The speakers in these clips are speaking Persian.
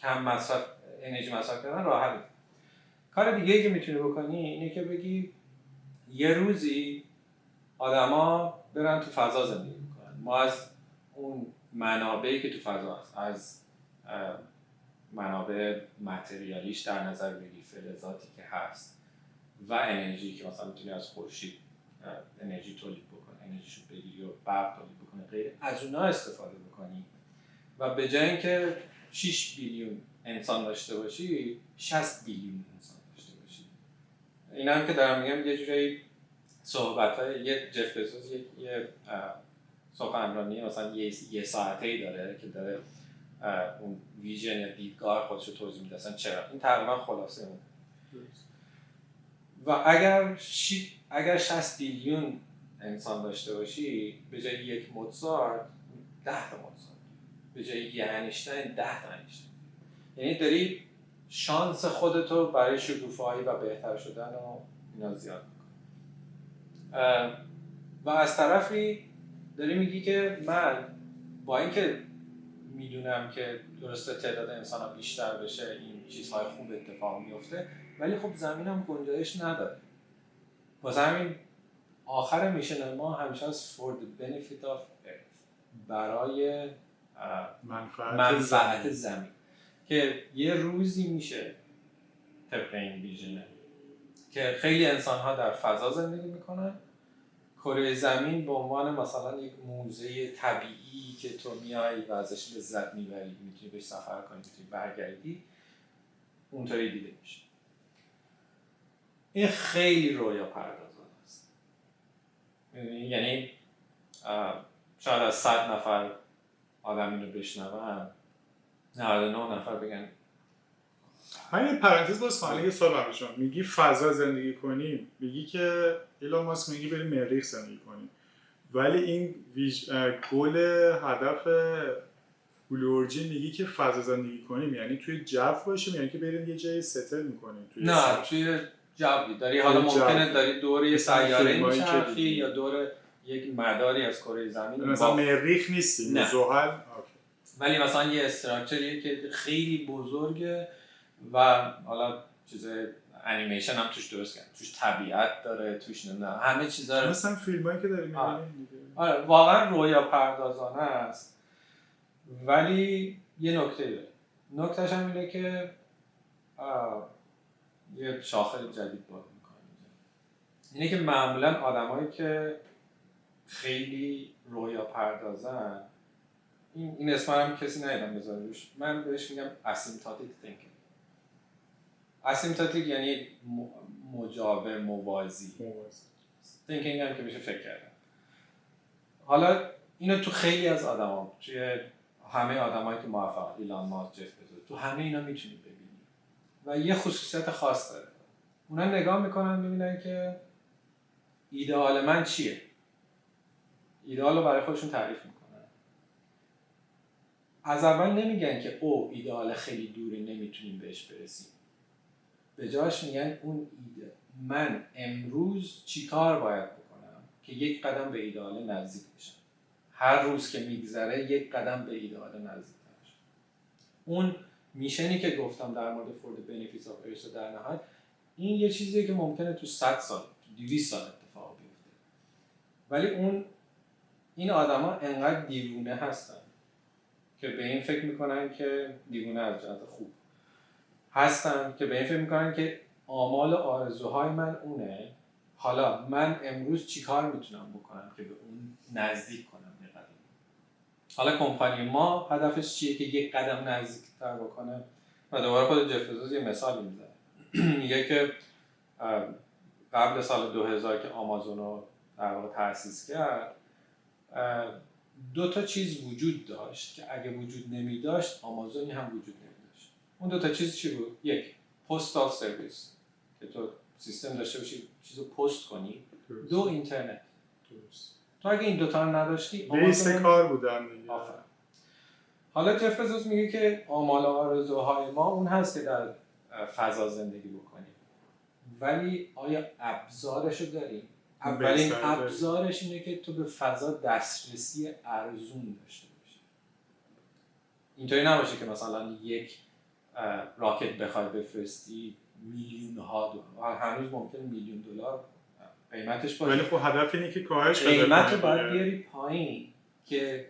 کم مصرف انرژی مصرف کردن راحته. کار دیگه که میتونی بکنی اینه که بگی یه روزی آدما برن تو فضا زندگی میکنن، ما از اون منابعی که تو فضا هست، از منابع متریالیش در نظر بگی، فلزاتی که هست و انرژی که مثلا میتونی از خورشید انرژی تولید بکنی، انرژیشو بگیری و برق تولید بکنی، غیر از اونها استفاده بکنی و به جای اینکه 6 بیلیون انسان داشته باشی 60 بیلیون انسان داشته باشی. اینا هم که دارم میگم یه جوری صحبت‌های یه جف بزوس یه سخنرانی مثلا یه ساعته‌ای داره که داره اون ویژن یا دیدگاه خودش رو توضیح میده اصلا چرا. این تقریبا خلاصه اون. و اگر 60 بیلیون انسان داشته باشی به جای یک موزارت 10 تا موزارت، به جای یه انیشتین 10 تا انیشتین. یعنی داری شانس خودتو برای شکوفایی و بهتر شدن و اینا زیاد میکنی. و از طرفی داری میگی که من با اینکه میدونم که درسته تعداد انسان ها بیشتر بشه این چیزهای خوب اتفاق میفته، ولی خب زمین هم گنجایش نداره. واسه همین آخر میشن ما همیشه از for the benefit of earth، برای منفعت زمین، که یه روزی میشه طبق این ویژنه که خیلی انسان ها در فضا زندگی میکنن، کره زمین به عنوان مثلا یک موزه طبیعی که تو میای و ازش لذت میبری، میتونی بهش سفر کنی، میتونی برگردی، اونطوری دیده میشه. این خیلی رویا پردازانه است. یعنی شاید از 100 نفر آدم اینو بشنون 99 نفر بگن. همین پرانتز باز خانه یه سوال برشون میگی فضا زندگی کنیم، میگی که ایلان ماسک میگی بریم مریخ زندگی کنیم، ولی این گل هدف بلو اورجین میگی که فضا زندگی کنیم یعنی توی جو باشیم، یعنی که بریم یه جایی ستل میکنیم توی نه توی جوی داری، حالا ممکنه داری دور یه سیاره میچرخی یا دور یک مداری از کره زمین، مثلا مریخ نیستیم، زحل، ولی مثلا یه استراکچریه که خیلی بزرگه و حالا چیز انیمیشن هم توش درست کردن، توش طبیعت داره، توش نه همه چیزا رو مثلا فیلمایی که داریم می‌بینیم دیگه. آره واقعا رویا پردازانه است. ولی یه نکته داره، نکتهش هم اینه که یه شاخه جدید باز می‌کنه. اینه که معمولا آدمایی که خیلی رویا پردازن، این اسم هم کسی ندیدم بذاره روش، من بهش میگم asymptotic thinking. asymptotic یعنی مجاور، موازی. thinking هم که میشه فکر کردن. حالا اینو تو خیلی از آدما، توی همه آدمایی که موفق، ایلان ماسک، جف بزوس، تو همه اینا میتونی ببینی و یه خصوصیت خاص داره. اونا نگاه میکنن میبینن که ایدئال من چیه، ایدئال رو برای خودشون تعریف میکنن. از اول نمیگن که او ایدئال خیلی دوره نمیتونیم بهش برسیم، به جاش میگن اون ایده من امروز چی کار باید بکنم که یک قدم به ایدئال نزدیک بشم. هر روز که میگذره یک قدم به ایدئال نزدیک بشم. اون میشنی که گفتم در مورد for the benefits of earth در نهایت، این یه چیزیه که ممکنه تو 100 سال، تو 200 سال اتفاق بیفته. ولی این آدما انقدر دیوونه هستن که به این فکر میکنن که دیوونه از جهت خوب هستن که به این فکر میکنن که آمال و آرزوهای من اونه، حالا من امروز چیکار میتونم بکنم که به اون نزدیک کنم یه قدم. حالا کمپانی ما هدفش چیه که یک قدم نزدیکتر بکنه و دوباره خود جف بزوس یه مثال میزنه، میگه که قبل سال 2000 که آمازون رو در واقع تأسیس کرد 2 چیز وجود داشت که اگه وجود نمی داشت آمازونی هم وجود نمی داشت. اون 2 چیز چی بود؟ یک، پستال سرویس که تو سیستم داشته باشی چیزو پست کنی. 2، اینترنت. درست. تو اگه این 2 رو نداشتی بیس کار بودن دیگه. حالا جف بزوس میگه که آمال و آرزوهای ما اون هست که در فضا زندگی بکنیم، ولی آیا ابزارشو داریم؟ اولین ابزارش اینه که تو به فضا دسترسی ارزون داشته باشی. اینطوری نباشه که مثلا یک راکت بخوای بفرستی میلیون ها دلار، هنوز ممکنه میلیون دلار قیمتش باشه، ولی خب هدف اینه که کاهش بده. قیمت رو باید بیاری پایین که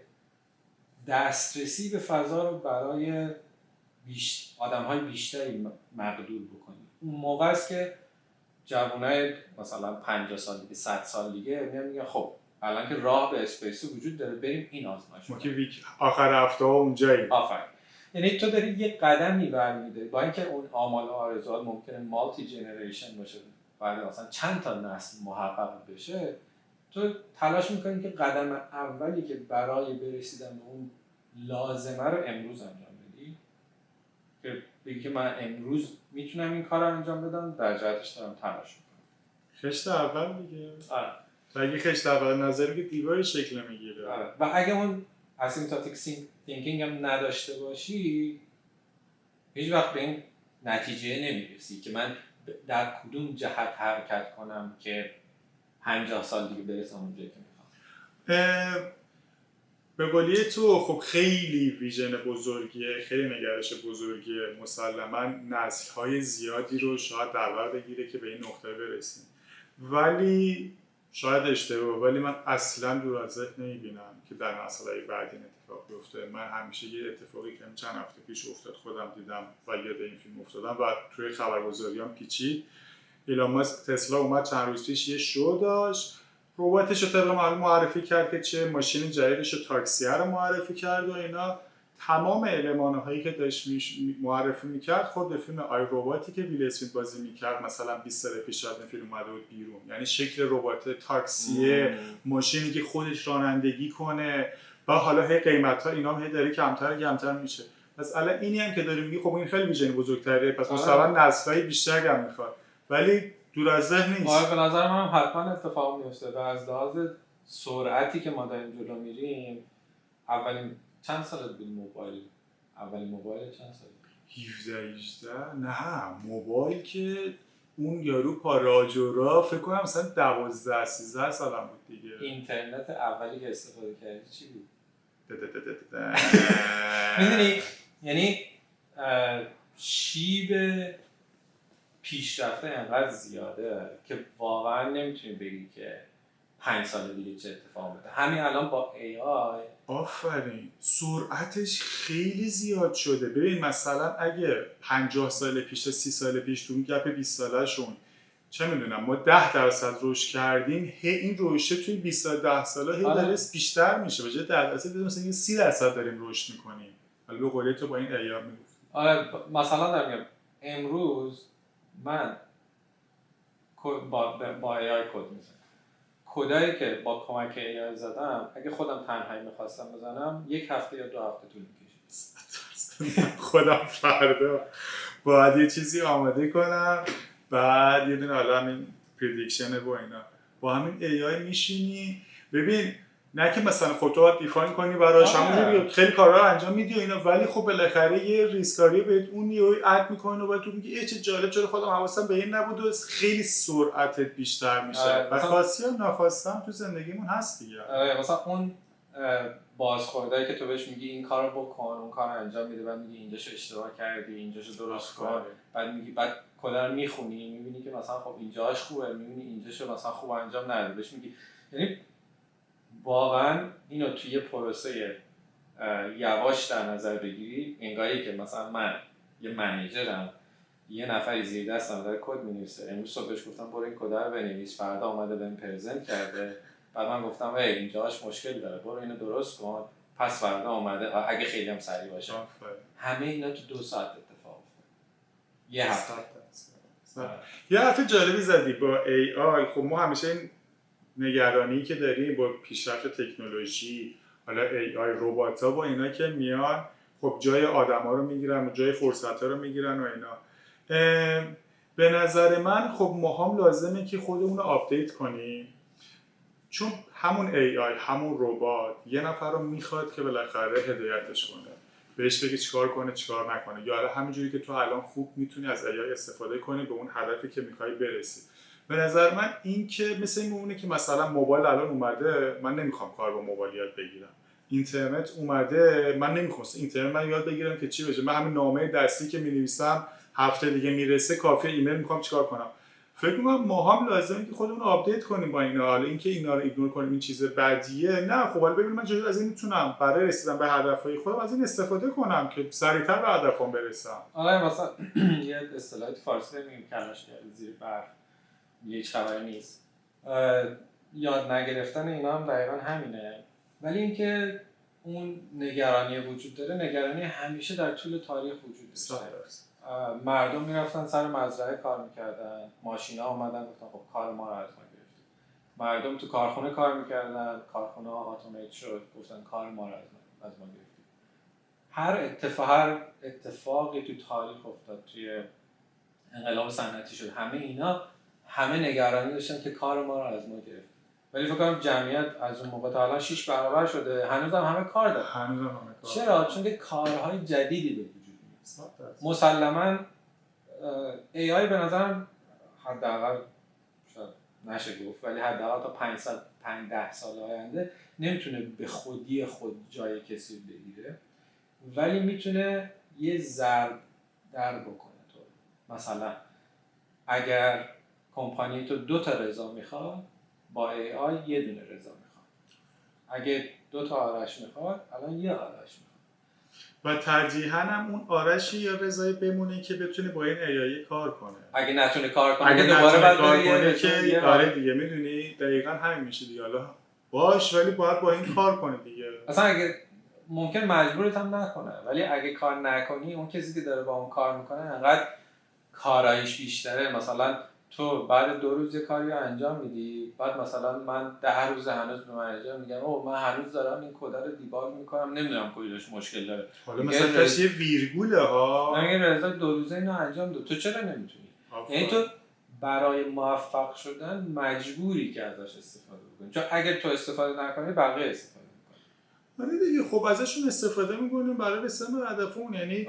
دسترسی به فضا رو برای آدم‌های بیشتری مقدور بکنی. اون موقع است که جوانای مثلا 50 سال دیگه 100 سال دیگه میگن خب الان که راه به اسپیس وجود داره بریم این آزمایش ما که آخر هفته ها اونجاییم. آفرین. یعنی تو داری یه قدمی برمی‌داری با اینکه اون آمال و آرزوات ممکنه مالتی جنریشن باشه، بعد مثلا چند تا نسل محقق بشه، تو تلاش میکنی که قدم اولی که برای برسیدن به اون لازمه رو امروز انجام بدی، که بگی که من امروز میتونم این کار رو انجام بدم، در جهتش دارم تلاش میکنم. خشت اول دیگه. آره. و اگه خشت اول نظری که دیواری شکل میگیره. آره. و اگه اون اسیمپتوتیک تینکینگ هم نداشته باشی، هیچ وقت به این نتیجه نمیرسی که من در کدوم جهت حرکت کنم که 50 سال دیگه برسم اونجایی که میخوام. به قولی تو خب خیلی ویژن بزرگیه، خیلی نگرش بزرگیه، مسلما نسل‌های زیادی رو شاید در بر بگیره که به این نقطه برسیم، ولی شاید اشتباه، ولی من اصلا دور از ذهن نمی‌بینم که در نسل‌های بعد این اتفاق بیفته. من همیشه یه اتفاقی که چند هفته پیش افتاد خودم دیدم و یاد این فیلم افتادم و توی خبرگزاریام پیچید. ایلان ماسک تسلا اومد چند روز پیش یه شو داشت، رباتش رو طبق معلوم معرفی کرد که چه ماشین جدیدش رو تاکسیه رو معرفی کرد و اینا. تمام المان‌هایی که داشت معرفی میکرد خود به فیلم آی رباتی که ویل اسمیت بازی میکرد مثلا 20 سال پیش شاید فیلم اومده بود بیرون. یعنی شکل ربات تاکسیه، ماشینی که خودش رانندگی کنه و حالا هی قیمت‌ها اینا هم هی داره کمتر میشه. پس الان اینی هم که داریم میگی خب این خیلی ویژن بزرگتره، پس مثلا نسل‌های بیشتری هم میخواد، ولی دور از ذهن نیست. آره به نظر من حتما اتفاق میفته و از لحاظ سرعتی که ما داریم جلو میریم. اولین چند سال بود موبایل؟ اولین موبایل چند سال؟ 17 نه موبایل که اون یارو پاراج و را فکر کنم مثلا 12-13 سالم بود دیگه. اینترنت اولی که استفاده کردی چی بود؟ ده. میدونی یعنی شیب پیشرفته انقدر زیاده که واقعا نمیتونی بگی که 5 سال دیگه چه اتفاق میفته. همین الان با AI آفرین سرعتش خیلی زیاد شده. ببین مثلا اگه 50 سال پیش تا 30 سال پیش تو اون گپ 20 ساله‌شون چه میدونم ما 10% رشد کردیم، این رشد توی 20 سال 10 ساله هی داره بیشتر میشه، به جای 10% مثلا 30% داریم رشد میکنیم. حالا به قول تو با این AI میگفت. آره مثلا دارم میگم امروز من با AI کد میزنم. کدایی که با کمک AI زدم اگه خودم تنهایی میخواستم بزنم 1 هفته یا 2 هفته طول میکشید. خودم فردا باید یه چیزی آماده کنم، بعد یه دونه حالا همین پردیکشن و اینا با همین AI میشینی. ببین نه که مثلا خودت باید دیفاین کنی براش، همون خیلی کارا رو انجام میدی و اینا، ولی خب بالاخره یه ریسکاری بهت اون یهو اد میکنه و بعد تو میگی چه جالب، چرا خودم حواسم به این نبود و خیلی سرعتت بیشتر میشه. و خاصی هم ناخواستم تو زندگیمون هست دیگه. مثلا اون بازخوردایی که تو بهش میگی این کارو بکن، اون کارو انجام میده، بعد میگی اینجاشو اشتباه کردی، اینجاشو درست کن، بعد میگی بعد کلا میخونی میبینی که مثلا خب اینجاش خوبه، میبینی اینجاشو مثلا خوب انجام نداده، بهش میگی. یعنی واقعا اینو توی پروسه یواش در نظر بگیری، انگاری که مثلا من یه منیجرم، یه نفری زیر دستم داره کد می‌نویسه، امروز صبح بهش گفتم برو این کد رو بنویس، فردا اومده بهم پرزنت کرده، بعد من گفتم اینجاش مشکل داره برو اینو درست کن، پس فردا اومده اگه خیلی هم سریع باشه همه اینا تو 2 ساعت اتفاق افتاد. یه هفته. یه حرف جالبی زدی با AI. خب ما همیشه این نگرانی که داریم با پیشرفت تکنولوژی، حالا AI ربات‌ها با اینا که میان خب جای آدم‌ها رو میگیرن و جای فرصت‌ها رو میگیرن و اینا. به نظر من خب ما هم لازمه که خودمون رو آپدیت کنیم، چون همون AI همون ربات یه نفر رو میخواد که بالاخره هدایتش کنه، بهش بگی چیکار کنه چیکار نکنه، یا همینجوری که تو الان خوب میتونی از AI استفاده کنی به اون هدفی که میخوای برسی. به نظر من این که مثل این مونه که مثلا موبایل الان اومده، من نمیخوام کار با موبایل یاد بگیرم، اینترنت اومده، من نمیخواستم اینترنت من یاد بگیرم که چی بشه. من همین نامه درسی که می‌نویسم هفته دیگه میرسه کافیه ایمیل میخوام چیکار کنم. فکر می‌کنم ما هم لازمه که خودمون رو آپدیت کنیم با اینا. حالا اینکه اینا رو ایگنور کنیم این چیز بدیه، نه خب حالا ببین من چجوری از این میتونم برای رسیدن به هدفهای خودم از این استفاده کنم که سریعتر به هدفم برسم. آره مثلا یه اصطلاحی تو فارسی میگیم کلاش کرده زیر برف، هیچ خبری نیست. یاد نگرفتن اینا هم دقیقا همینه. ولی اینکه اون نگرانی وجود داره، نگرانی همیشه در طول تاریخ وجود داشته. مردم میرفتن سر مزرعه کار میکردن، ماشینا اومدن گفتن خب کار ما رو از ما گرفتید. مردم تو کارخونه کار میکردن، کارخونه ها اتومات شد، گفتن کار ما رو از ما گرفتید. هر اتفاقی تو تاریخ افتاد، توی انقلاب صنعتی شد، همه نگرانی داشتن که کار ما رو از ما گرفت. ولی فکر کنم جمعیت از اون موقع تا الان 6 برابر شده، هنوزم همه کار دارن. چرا؟ چون که کارهای جدیدی به وجود میاد. مسلماً AI به نظرم حداقل شاید نشه گفت، ولی حداقل تا 5-10 سال آینده نمیتونه به خودی خود جای کسی بگیره، ولی میتونه یه ضرب در بکنه. تو مثلا اگر کمپانی تو 2 تا رضا میخواد، با AI یه دونه رضا میخواد. اگه 2 تا آرش میخواد، الان یه آرش میخواد. و ترجیحاً هم اون آرشی یا رضایی بمونه که بتونه با این AI کار کنه. اگه نتونه کار کنه، اگه دوباره بعد کار کنه که آره دیگه میدونی دقیقاً همین میشه دیگه. حالا باش ولی باید با این کار کنه دیگه. اصلا اگه ممکن مجبورت هم نکنه، ولی اگه کار نکنی، اون کسی که داره با اون کار میکنه انقدر کارایش بیشتره. مثلا تو بعد 2 روز یه کاری رو انجام میدی، بعد مثلا من 10 روز هنوز به منیجر میگم اوه من هنوز دارم این کد رو دیباگ میکنم، نمیدونم کجاش مشکل داره. حالا مثلا تاش یه ویرگوله ها، من میگم رضا 2 روزه اینو انجام داد، تو چرا نمیتونی؟ یعنی تو برای موفق شدن مجبوری که ازش استفاده بکنی، چون اگر تو استفاده نکنی بقیه استفاده میکنن. آره دیگه خب ازشون استفاده میکنیم برای رسیدن به هدفمون. یعنی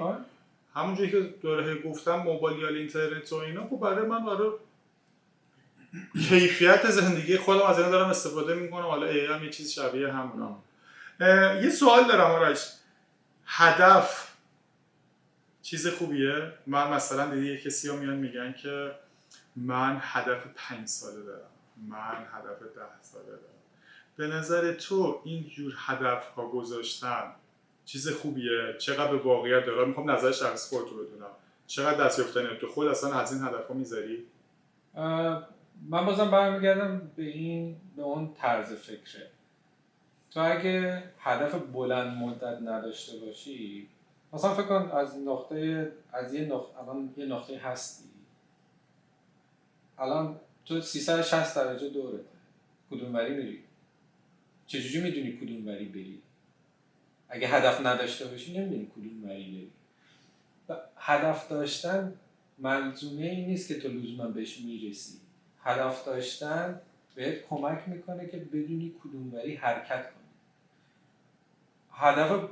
همونجوری که دوره گفتم موبایل یا اینترنت و اینا، خب برای کیفیت زندگی خودم از اینا دارم استفاده میکنم. حالا هم یه چیز شبیه همونا. یه سوال دارم آرش، هدف چیز خوبیه؟ من مثلا دیدی کسی ها میان میگن که من هدف 5 ساله دارم، من هدف 10 ساله دارم. به نظر تو این جور هدف ها گذاشتن چیز خوبیه؟ چقدر به واقعیت داره؟ میخوام نظر شخصی خودت رو بدونم. چقدر دست یافتنی تو خود اصلا از این هدف ها میذاری؟ من بازم برمیگردم به اون طرز فکره. تو اگه هدف بلند مدت نداشته باشی، مثلا فکر کن الان یه نقطه هستی، الان تو 360 درجه دورته، کدوم وری میری؟ چجوری میدونی کدوم وری بری؟ اگه هدف نداشته باشی نمیدونی کدوم وری بری. هدف داشتن ملزومه این نیست که تو لزوما بهش میرسی. هدف داشتن بهت کمک میکنه که بدونی کدوم وری حرکت کنی. هدف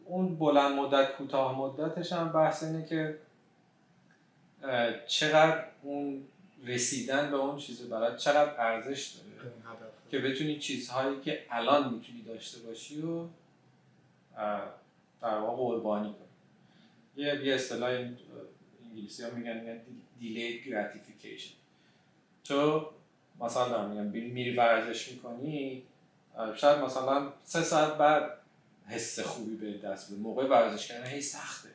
اون بلند مدت کوتاه مدتش هم بحث اینه که چقدر اون رسیدن به اون چیزه برات چقدر ارزش داره که بتونی چیزهایی که الان میتونی داشته باشی و در واقع قربانی کنی. یه اصطلاح انگلیسی ها میگن delayed gratification. تو مثلا میری ورزش میکنی، شاید مثلا 3 ساعت بعد حس خوبی به دست بیاری، موقع ورزش کردن هی سخته،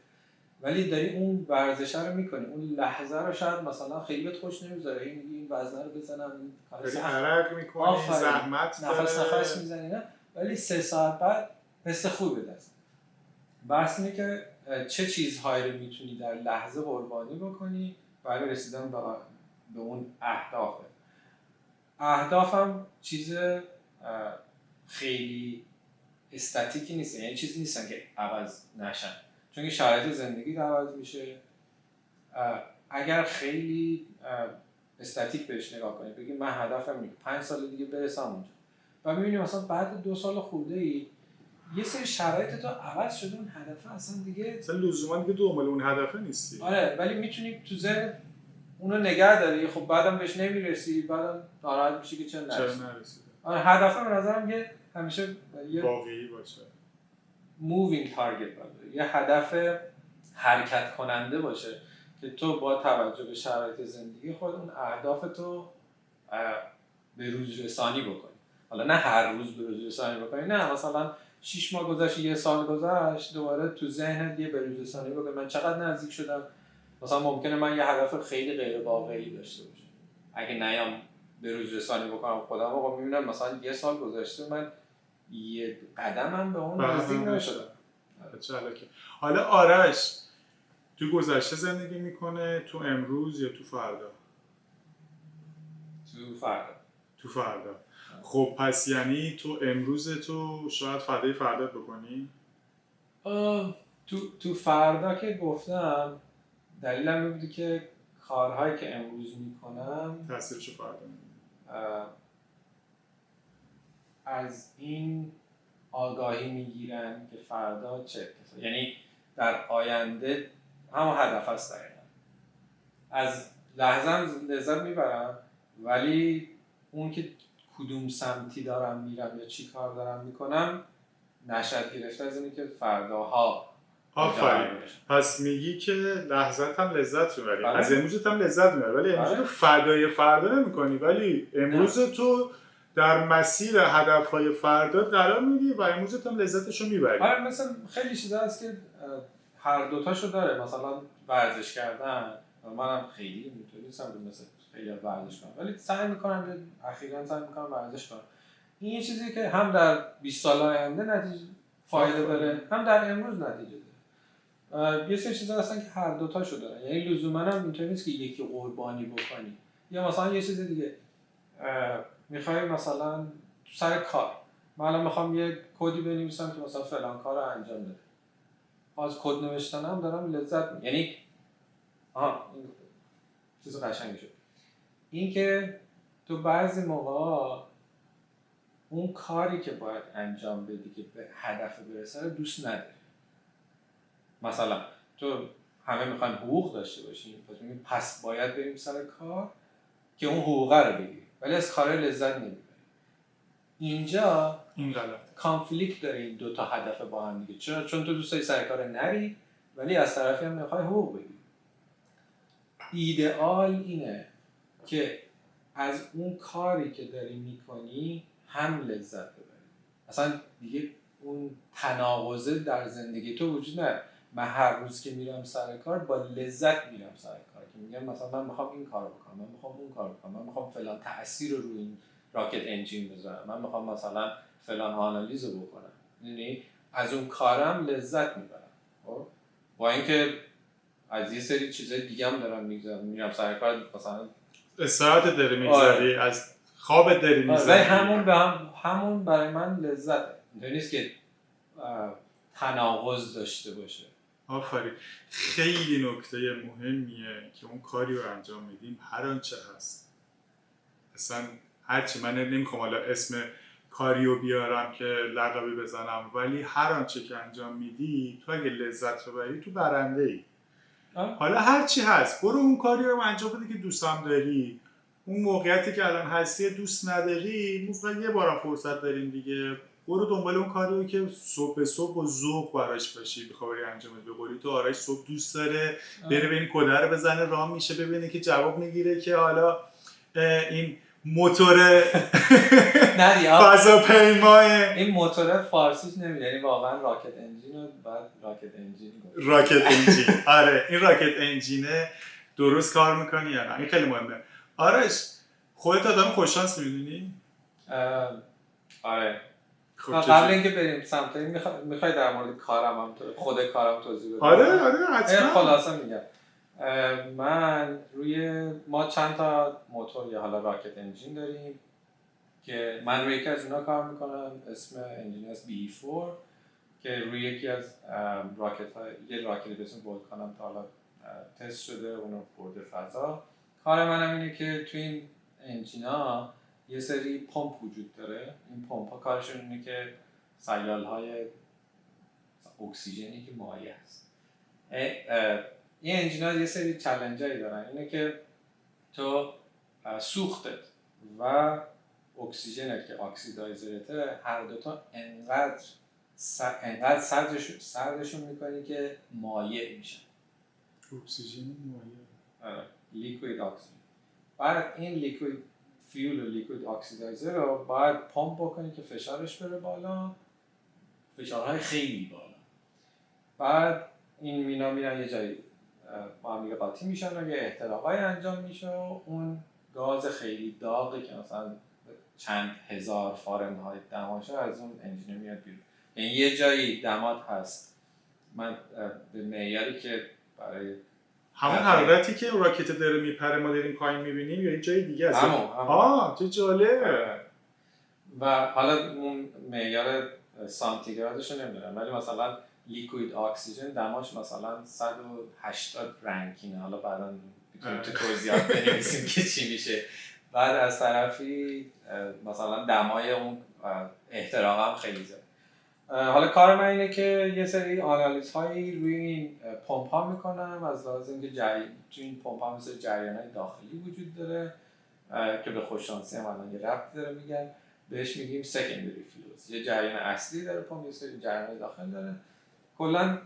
ولی داری اون ورزش رو میکنی، اون لحظه رو شاید مثلا خیلی بهت خوش نمیذاره، هی میگی این وزنه رو بزنم، این کار سخت، عرق میکنی، زحمت نفس میزنی، نه، ولی 3 ساعت بعد حس خوبی به دست. بحث اینه که چه چیزهایی رو میتونی در لحظه قربانی بکنی برای رسیدن به اون اهدافه. اهدافم چیز خیلی استاتیکی نیست، یعنی چیزی نیستن که عوض نشن، چون که شرایط زندگی عوض میشه. اگر خیلی استاتیک بهش نگاه کنی، بگی من هدفم اینه 5 سال دیگه برسم اونجا، و میبینی مثلا بعد 2 سال خورده‌ای یه سری شرایط تو عوض شده، اون هدف اصلا دیگه اصلا لزوما دیگه دنبال اون هدف نیستی. آره، ولی میتونی تو ذهن اونو نگه داری، خب بعدم بهش نمیرسی، بعدم ناراحت میشی که چرا نرسیدی. آره، هدفم به نظرم یه همیشه یه واقعی باشه، مووینگ تارگت باشه، یه هدف حرکت کننده باشه که تو با توجه به شرایط زندگی خود اون اهداف تو به روز رسانی بکنی. حالا نه هر روز به روز رسانی بکنی، نه مثلا 6 ماه گذشت، یه سال گذشت، دوباره تو ذهنت یه به روز رسانی بکنی. من چقدر نزدیک شدم، مثلا ممکنه من یه هدف خیلی غیر واقعی داشته باشم، اگه نیام به روز رسانی بکنم خودم رو میبینم مثلا یه سال گذشته من یه قدمم به اون نزدیک نشدم. چالاکه. حالا آرش تو گذشته زندگی میکنه، تو امروز یا تو فردا؟ تو فردا. خب پس یعنی تو امروز تو شاید فردای فردات بکنی؟ تو فردا که گفتم دلیلم این بودی که کارهایی که امروز میکنم تاثیرشو فردا میبینی. از این آگاهی میگیرن که فردا چه اتفاقی، یعنی در آینده همون هدف هست دقیقا. از لحظه‌ام لذت میبرم، ولی اون که کدوم سمتی دارم میرم یا چی کار دارم میکنم نشد گرفته از اینه که فرداها آفرین. پس میگی که لحظت هم لذت میبری، از امروزت هم لذت میبری، ولی امروز تو فردای فردا نمیکنی، ولی امروز تو در مسیر هدفهای فردا قرار میدی و امروزت هم لذتشو میبری. آره، مثلا خیلی چیزا هست که هر دوتاشو داره. مثلا ورزش کردن، منم خیلی اینطوری نیستم که مثلا خیلی ورزش کنم، ولی سعی میکنم، اخیراً سعی میکنم ورزش کنم. این یه چیزی که هم در 20 سال آینده نتیجه فایده داره، هم در امروز نتیجه داره. یه سری چیزا هستن که هر دوتاشو دارن، یعنی لزوما هم اینطوری نیست که یکی قربانی بکنی. یا مثلا یه چیز دیگه میخوای مثلا تو سر کار، من الان میخوام یه کدی بنویسم که مثلا فلان کار رو انجام بده، از کد نوشتنم دارم لذت میبرم. یعنی این چیز قشنگی شد، این که تو بعضی موقع اون کاری که باید انجام بدی که به هدف برسه رو دوست نداری. مثلا تو همه میخوان حقوق داشته باشیم، پس باید بریم سر کار که اون حقوق رو بگیری، ولی از کار لذت نمیبری. اینجا این غلط کانفلیکت داره این دو تا هدف با هم دیگه. چون تو دوست داری سر کار نری، ولی از طرفی هم میخوای حقوق بگیری. ایدئال اینه که از اون کاری که داری میکنی هم لذت ببری. اصلا دیگه اون تناقضه در زندگی تو وجود نداره. من هر روز که میرم سر کار با لذت میرم سر کار، که میگم مثلا من میخوام این کارو بکنم، من میخوام اون کارو بکنم، من میخوام فلان تأثیر رو روی این راکت انجین بذارم، من میخوام مثلا فلان آنالیز رو بکنم. یعنی از اون کارم لذت میبرم. خب با اینکه از یه سری چیزای دیگه هم دارم میرم سر کار، مثلا استراحت داری میگذاری، از خوابت داری میگذاری، ولی همون برای من لذته. اینطوری نیست که تناقض داشته باشه. آفرین. خیلی نکته مهمیه که اون کاری رو انجام میدیم هر آنچه هست، اصلا هرچی، من نمیخوام حالا اسم کاریو بیارم که لقبی بزنم، ولی هر آنچه که انجام میدی تو اگه لذت ببری تو برنده ای. حالا هرچی هست برو اون کاری رو انجام بده که دوست هم داری. اون موقعیتی که الان هستی دوست نداری، فقط یه بارم فرصت داریم دیگه، برو دنبال اون کاری رو که صبح به صبح با ذوق براش باشی بخوای انجام بدی. به قولی تو آرش صبح دوست داره بره ببین کده رو بزنه راه میشه، ببینه که جواب میگیره که حالا این موتور فضاپیماه، این موتور فارسیش نمیدونی، یعنی واقعا راکت انجین و بعد راکت انجین. آره این راکت انجینه درست کار میکنی یا نه؟ این خیلی مهمه. آرش خودت آدم خوششانس میدونی؟ آره. قبل اینکه بریم سمت این میخوای در مورد خود کارم توضیح بدم؟ آره حتما. خلاصه میگم، ما چند تا موتور یا حالا راکت انجین داریم که من روی یکی از اونا کار میکنم، اسم انجین است BE4 که روی یکی از یه راکتی به اسم ولکانم تا حالا تست شده، اونو برده فضا. کار منم اینه که تو این انجینا یه سری پمپ وجود داره. این پمپ ها کارشون اینه که سیال‌های اکسیژنی که مایع هست، این انجینا یه سری چالنجایی دارن. اینه که تو سوختت و اکسیژن که اکسیدایزرته، هر دوتا انقدر سردشون میکنی که مایع میشن. اکسیژن مایع. لیکوید اکسیژن. بعد این لیکوید فیول و لیکوید اکسیدایزر رو باید پمپ بکنی که فشارش بره بالا، فشارهای خیلی بالا. بعد این مینا میرن یه جایی با هم دیگه قاطی میشن و یه احتراقای انجام میشه و اون گاز خیلی داغی که مثلا چند هزار فارنهایت دماشه از اون انجینه میاد بیرون. یعنی یه جایی دمات هست، من به معیاری که برای همون حرارتی که راکت داره میپره ما داریم پایین میبینیم یا یه جای دیگه است؟ همون. چه جالب. و حالا اون معیار سانتیگرادش رو نمیدونم، ولی مثلا لیکوید اکسیژن دماش مثلا 180 رنکینه. حالا بعدا میتونیم تو توضیحات بنویسیم که چی میشه. بعد از طرفی مثلا دمای اون احتراق هم خیلی زیاد. حالا کار من اینه که یه سری آنالیز هایی روی این پمپ ها میکنم، از لحاظ اینکه تو این پمپ ها مثل جریان های داخلی وجود داره که به خوششانسی هم الان یه ربط داره، میگن بهش میگیم سکندری فلوز. یه جریان اصلی داره پمپ، یه سری جریان داخل داره. کلا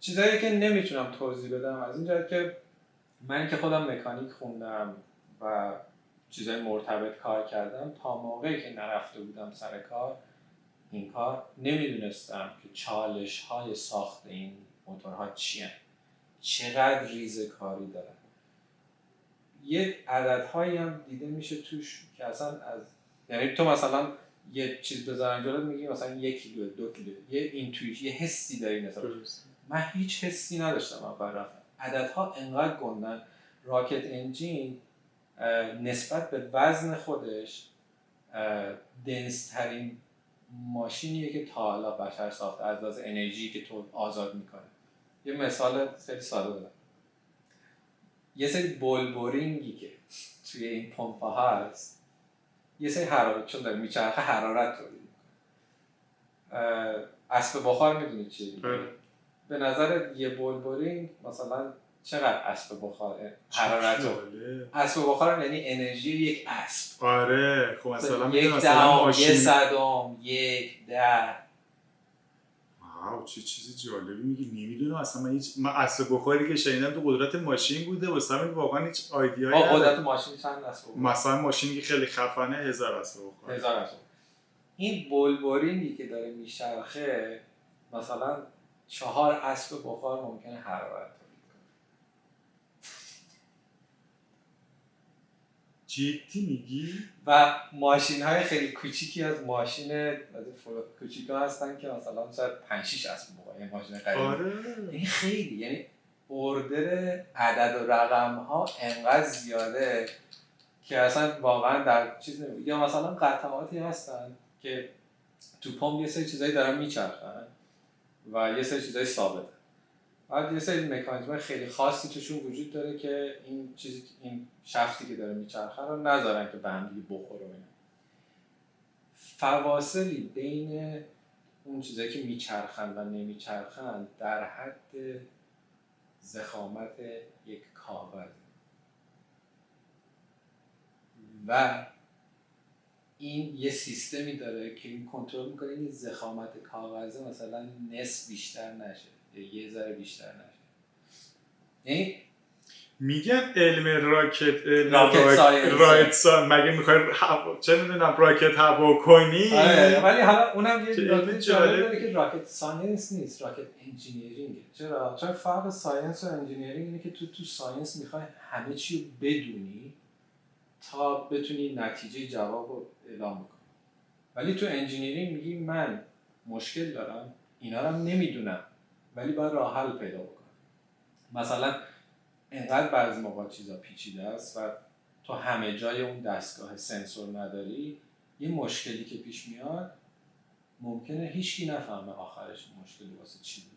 چیزایی که نمیتونم توضیح بدم از این جهت که من که خودم مکانیک خوندم و چیزای مرتبط کار کردم، تا موقعی که نرفته بودم سر کار این کار نمیدونستم که چالش های ساخت این موتورها چی هستند، چقدر ریزه کاری دارن. یه عددهایی هم دیده میشه توش که اصلا از، یعنی تو مثلا یه چیز بذارن جلوت میگی مثلا 1 کیلو 2 کیلو، یه اینتویش، یه حسی داری مثلا. من هیچ حسی نداشتم اول رفتم. عددها انقدر گندن. راکت انجین نسبت به وزن خودش دنس‌ترین ماشینیه که تا حالا بشر ساخته از لحاظ انرژی که تو آزاد میکنه. یه مثال خیلی ساده بدم. یه سری بولبورینگی که توی این پمپ ها هست، یه سری حرارت چون داره میچرخه حرارت تولید میکنه. اسب بخار میدونی چیه دیگه؟ به نظر یه بولبورینگ مثلا چقدر اسب بخاره حرارت رو؟ اسب بخار یعنی انرژی یک اسب. آره خب مثلا یک دهم، یه صدم، 1/10. واو چه چیز جالبی میگی. نمیدونم اصلا من اسب بخاری که شنیدم تو قدرت ماشین بوده، واسه همین واقعا هیچ ایده‌ای ندارم. قدرت ماشین چند اسب بخار؟ مثلا ماشینی که خیلی خفنه 1000 اسب بخار. 1000 اسب. این بولبورینگی که داره میچرخه مثلا 4 اسب بخار ممکنه حرارت تولید کنه. جدی میگی؟ و ماشین های خیلی کوچیکی از ماشین کوچیکا هستن که مثلا شاید 5-6 اسب بخوره. این ماشین قدیمی. آره. این خیلی، یعنی اوردر عدد و رقم ها انقدر زیاده که اصلا واقعا در چیز نمیشه. یا مثلا قطعاتی هستن که تو پمپ یه سری چیزایی دارن میچرخن و یه سری چیزای ثابته. بعد یه سری مکانیزم خیلی خاصی توشون وجود داره که این شفتی که داره میچرخه رو نذارن که به هم دیگه بخوره. فواصلی بین اون چیزایی که میچرخن و نمیچرخن در حد ضخامت یک کاغذ و این یه سیستمی داره که این کنترل میکنه این ضخامت کاغذ مثلا نصف بیشتر نشه یا یه ذره بیشتر نشه. یعنی میگن علم راکت ساینس مگه میخوای چه میدونم راکت هوا کنی؟ آره ولی حالا اونم یه جالب داره که راکت ساینس نیست، راکت انجینیرینگه. چرا؟ چون فرق ساینس و انجینیرینگ اینه که تو ساینس میخوای همه چی رو بدونی تا بتونی نتیجه جواب رو اعلام کنی. ولی تو انجینیرینگ میگی من مشکل دارم، اینا رو هم نمیدونم ولی باید راه حل پیدا بکنم. مثلا انقدر بعضی موقع چیزا پیچیده است و تو همه جای اون دستگاه سنسور نداری، یه مشکلی که پیش میاد ممکنه هیچکی نفهمه آخرش مشکل واسه چی بوده.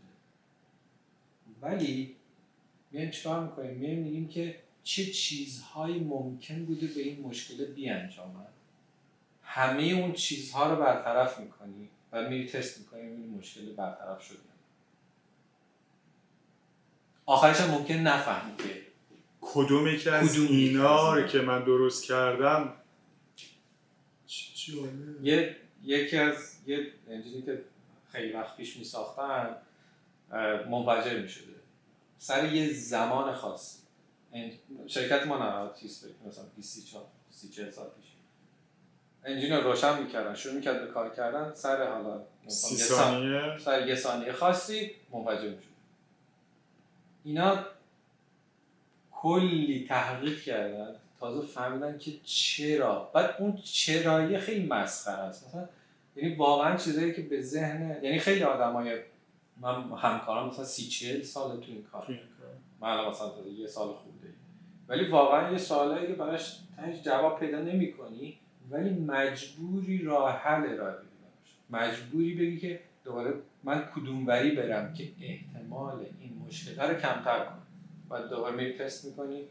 ولی میایم چیکار میکنیم؟ میگیم که چه چیزهایی ممکن بوده به این مشکل بیانجامن، همه اون چیزها رو برطرف میکنی و میری تست میکنی این مشکل برطرف شده. آخرش هم ممکن نفهمی که کدوم یکی از اینا رو که من درست کردم یکی از یه انجینی که خیلی وقت پیش می ساختن منفجر می شده سر یه زمان خاصی. شرکت ما نه تیز مثلا 20-40 سال پیش انجین رو روشن میکردن، شروع میکرد به کار کردن، سر حالا 30 ثانیه سر یه ثانیه خاصی منفجر میشد. اینا کلی تحقیق کردن تازه فهمیدن که چرا. بعد اون چرایی خیلی مسخره است، مثلا یعنی واقعا چیزایی که به ذهن، یعنی خیلی آدمای من همکارام مثلا 30-40 سال تو این کار، من الان مثلا یه سال خورده، ولی واقعا یه سوالایی که براش جواب پیدا نمی‌کنی ولی مجبوری راه حل ارائه بدی، مجبوری بگی که دوباره من کدوم وری برم که احتمال این مشکل رو کمتر کنم. بعد دوباره میری تست میکنی.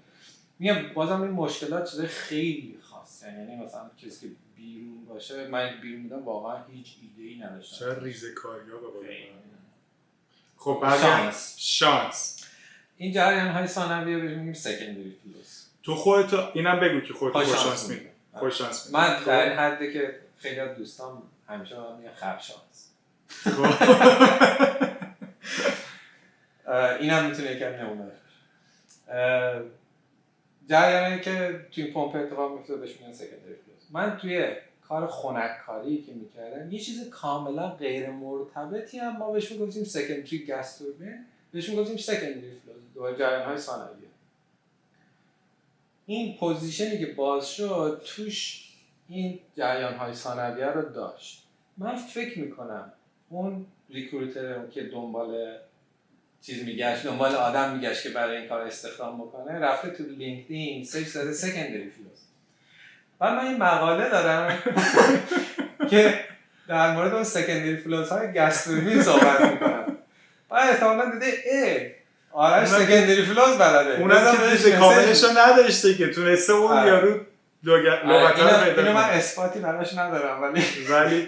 میگم بازم این مشکلات چیزای خیلی خاصه، یعنی مثلا چیزی که بیرون باشه، من بیرون میدم واقعا هیچ ایده‌ای نداشتم. چرا ریزکاری‌ها بابا. خب بعد شانس این جریان‌های ثانویه بهش میگیم سکندری فلوس. تو خودت اینم بگو که خودت خوش شانس میدی. خوش شانس میدی. من در این حدی که خیلی از دوستان همیشه من میگن خر شانس. اینم میتونه یکم نمونه باشه. جریانی که توی پمپ اتفاق میفته بهش میگن سکندری فلوس. من توی کار خنک‌کاری که میکردم یه چیز کاملا غیر مرتبطی هم ما بهش میگفتیم سکندری گاز توربین، بهش میگفتیم سکندری فلوس. دو جریان‌های ثانویه. این پوزیشنی که باز شد توش این جریان‌های ثانویه رو داشت. من فکر میکنم اون ریکروتر که دنبال چیز میگشت، دنبال آدم میگشت که برای این کار استخدام بکنه، رفته تو لینکدین سرچ زده سکندری فلوس. بعد من این مقاله دارم که در مورد اون سکندری فلوس های گاز توربین صحبت میکنم. بعد احتمالاً دیده آرش سکندری فلوس بلده. اونم که دیده کاملشو نداشته که تونسته اون یارو لغت‌ها رو اینو من اثباتی براش ندارم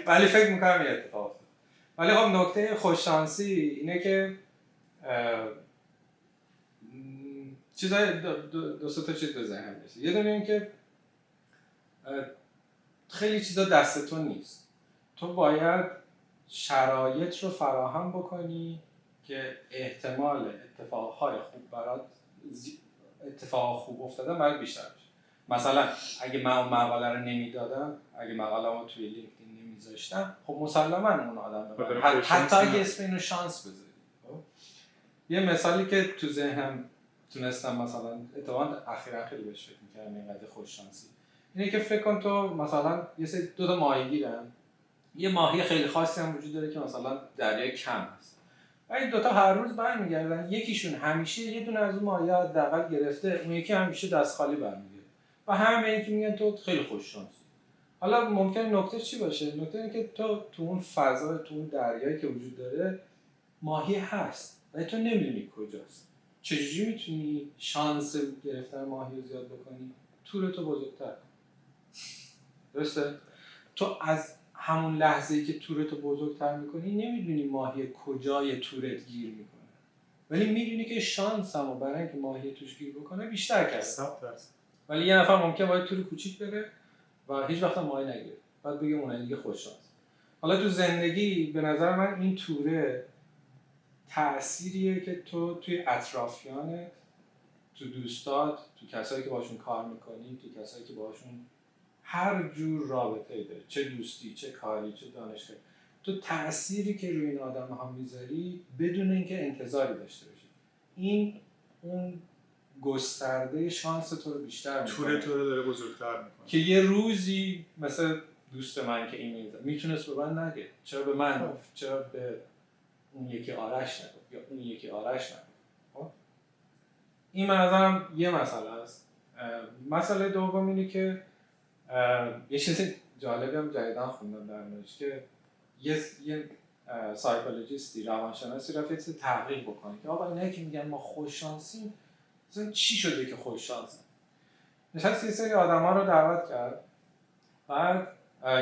ولی فکر میکنم این اتفاق افتاد. ولی خب نکته خوششانسی اینه که چیزای دو تا چیز به ذهنم میاد. یه دونه این که خیلی چیزا دست تو نیست. تو باید شرایط رو فراهم بکنی که احتمال اتفاقهای خوب برات اتفاق خوب افتادن برات بیشتر بشه. مثلا اگه من اون مقاله رو نمیدادم، اگه مقاله‌مو توی لینکدین نمیذاشتم، خب مسلماً اون آدم رو حتی اگه اسم اینو شانس بذاری. یه مثالی که تو ذهنم تونستم مثلا اتفاقاً اخیراً خیلی بهش فکر می‌کردم اینقدر خوش شانسی اینه که فکر کن تو مثلا یه سری دو تا ماهیگیرن، یه ماهی خیلی خاصی هم وجود داره که مثلا دریای کم هست و این دوتا هر روز برمیگردن، یکیشون همیشه یه دونه از اون ماهی‌ها حداقل گرفته، اون یکی همیشه دست خالی برمیگرده و همه این که میگن تو خیلی خوش شانسی. حالا ممکنه نکته چی باشه؟ نکته اینه که تو اون فضا، تو اون دریایی که وجود داره ماهی هست ولی تو نمیدونی کجاست. چجوری میتونی شانس گرفتن ماهی رو زیاد بکنی؟ تورتو بزرگتر کن. درسته؟ تو از همون لحظه‌ای که تورتو بزرگتر میکنی نمیدونی ماهی کجای تورت گیر میکنه ولی میدونی که شانس هم برای اینکه ماهی توش گیر بکنه بیشتر کرده. ولی یه نفر ممکنه با تور کوچیک بره و هیچ وقت ماهی نگیره، بعد بگه اون دیگه خوش شانس. حالا تو زندگی به نظر من این توره تأثیریه که تو توی اطرافیانت، تو دوستات، تو کسایی که باشون کار میکنی، تو کسایی که باشون هر جور رابطه‌ای داری، چه دوستی، چه کاری، چه دانشگاهی، تو تأثیری که روی این آدم‌ها میذاری بدون اینکه انتظاری داشته باشی، این اون گسترده شانس تو رو بیشتر میکنه. تو رو داره بزرگتر میکنه. که یه روزی مثل دوست من که ایمیل داد میتونست به من نگه، چرا به من گفت، چرا به اون یکی آرش نگفت یا اون یکی آرش نگفت. این من نظرم یه مسئله است. مسئله دوم اینه که یه چیز جالبی هم جدیدن خوندم در موردش که یه سایکولوژیستی، روانشناسی رفت تحقیق بکنه که آقا اینایی که میگن ما خوششانسیم مثلا چی شده که خوششانسن. نشست یه سری آدما رو دعوت کرد بعد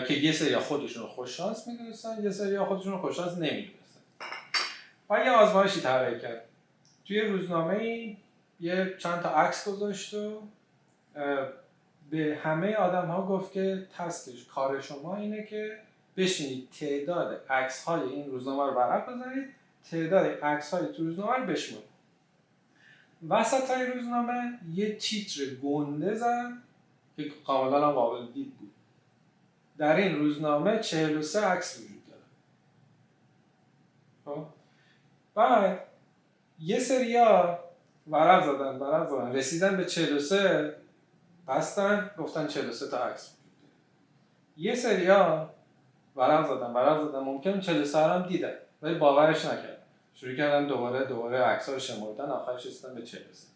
که یه سری خودشون رو خوششانس میدونستن، یه سری خودشون رو خوششانس نمیدونستن. بعد یه آزمایشی طراحی کرد. توی روزنامه‌ای یه چند تا عکس گذاشت و به همه آدم ها گفت که تسکش کار شما اینه که بشینید تعداد عکس های این روزنامه رو ورق بزنید، تعداد عکس های تو روزنامه رو بشمارید. وسط های روزنامه یه تیتر گنده زد که کاملا قابل دید بود. در این روزنامه 43 عکس وجود داره. بعد یه سریا ورق زدن رسیدن به 43 بستن گفتن 43 تا عکس وجود داره. یه سریا ورق زدن ممکن 43 هم دیدن ولی باورش نکردن، شروع کردن دوباره عکس‌ها رو شمردن، آخرش رسیدن به 43.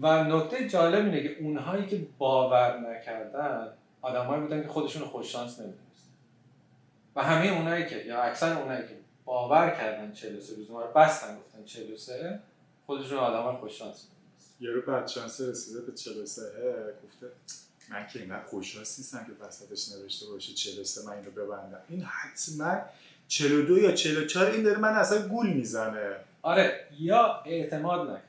و نکته جالب اینه که اونهایی که باور نکردن آدمایی بودن که خودشون رو خوششانس نمی‌دونستن و همه اونایی که یا اکثر اونایی که باور کردن 43 روزنامه رو بستن گفتن 43 خودشون آدمای خوششانس می‌دونستن. یارو بدشانس رسیده به 43 گفته من که اینقدر خوششانس نیستم که وسطش نوشته باشه 43 من اینو ببندم، این حتما 42 یا 44 این داره من اصلا گول میزنه. آره یا اعتماد نکردن.